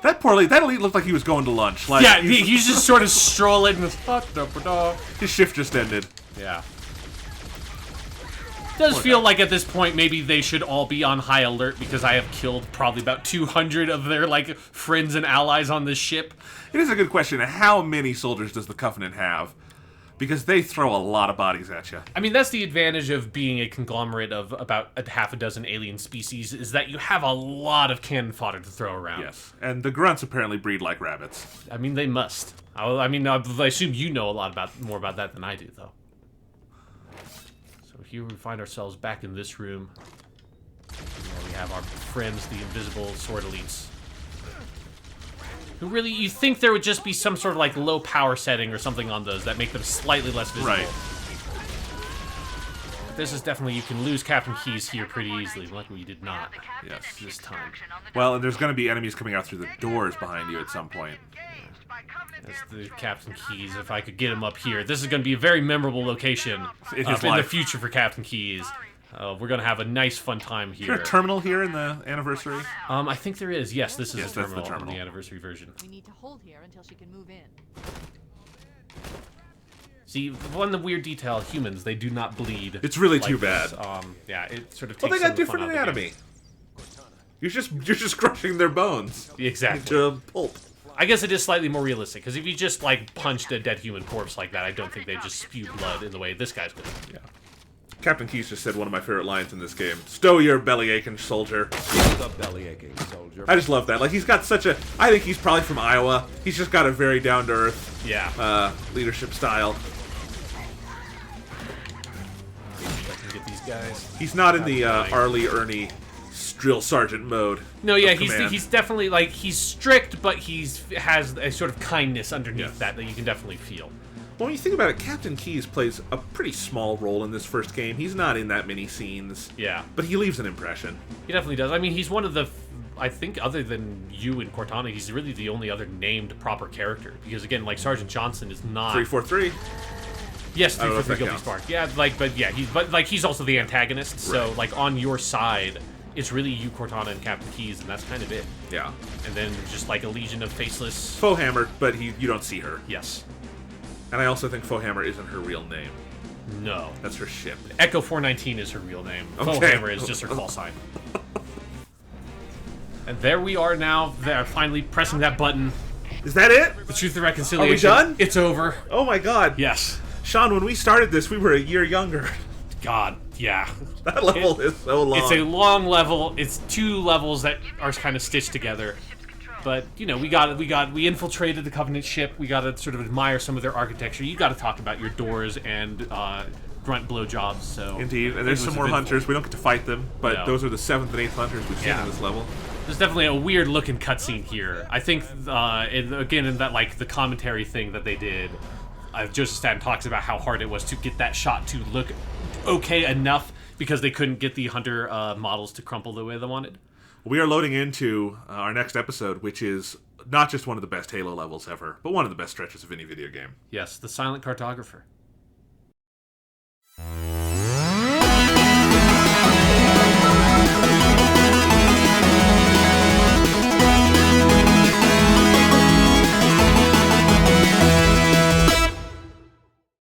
That elite looked like he was going to lunch. Like, yeah, he's just sort of strolling. His shift just ended. Yeah. Does feel like at this point maybe they should all be on high alert, because I have killed probably about 200 of their, like, friends and allies on this ship. It is a good question. How many soldiers does the Covenant have? Because they throw a lot of bodies at you. I mean, that's the advantage of being a conglomerate of about a half a dozen alien species, is that you have a lot of cannon fodder to throw around. Yes, and the Grunts apparently breed like rabbits. I mean, they must. I assume you know a lot more about that than I do, though. So here we find ourselves back in this room, where we have our friends, the invisible sword elites. Who really, you think there would just be some sort of, like, low power setting or something on those that make them slightly less visible. Right. This is definitely, you can lose Captain Keyes here pretty easily. Luckily you did not. Yes. This time. Well, and there's going to be enemies coming out through the doors behind you at some point. That's the Captain Keyes. If I could get him up here. This is going to be a very memorable location In in his the life. future for Captain Keyes. We're going to have a nice, fun time Is here. there a terminal here in the anniversary? I think there is. Yes, this is Yes, the that's the terminal, terminal. in the anniversary version. We need to hold here until she can move in. See, one weird detail, humans, they do not bleed. It's really like too this. bad. Yeah, it sort of takes Well, they some got of the fun different out of the anatomy. You're just crushing their bones game. Exactly. into pulp. I guess it is slightly more realistic, because if you just, like, punched a dead human corpse like that, I don't think they'd just spew blood in the way this guy's gonna. Yeah. Captain Keyes just said one of my favorite lines in this game. Stow your belly aching, soldier. The belly aching soldier. I just love that. Like, he's got such a... I think he's probably from Iowa. He's just got a very down-to-earth leadership style. I can get these guys. He's not in the Arlie Ernie drill sergeant mode. No, yeah, of command. he's definitely, like, he's strict, but has a sort of kindness underneath Yes. that you can definitely feel. Well, when you think about it, Captain Keyes plays a pretty small role in this first game. He's not in that many scenes. Yeah. But he leaves an impression. He definitely does. I mean, he's one of the... I think other than you and Cortana, he's really the only other named proper character. Because, again, like, Sergeant Johnson is not... 343. Yes, I don't know 343 if that Guilty counts. Spark. Yeah, like, but yeah, he's also the antagonist. So, Right. like, on your side, it's really you, Cortana, and Captain Keyes, and that's kind of it. Yeah. And then just, like, a legion of faceless... Foehammer, but you don't see her. Yes. And I also think Foehammer isn't her real name. No. That's her ship. Echo 419 is her real name. Okay. Foehammer is just her call sign. And there we are now. They're finally pressing that button. Is that it? The Truth and Reconciliation. Are we done? It's over. Oh my god. Yes. Sean, when we started this, we were a year younger. God, yeah. That level is so long. It's a long level. It's 2 levels that are kind of stitched together. But, you know, we infiltrated the Covenant ship. We got to sort of admire some of their architecture. You got to talk about your doors and grunt blowjobs. So Indeed, and there's some more hunters. We don't get to fight them, but No. those are the 7th and 8th hunters we've seen in this level. There's definitely a weird looking cutscene here. I think, again, in that, like, the commentary thing that they did, Joseph Staten talks about how hard it was to get that shot to look okay enough because they couldn't get the hunter models to crumple the way they wanted. We are loading into our next episode, which is not just one of the best Halo levels ever, but one of the best stretches of any video game. Yes, the Silent Cartographer.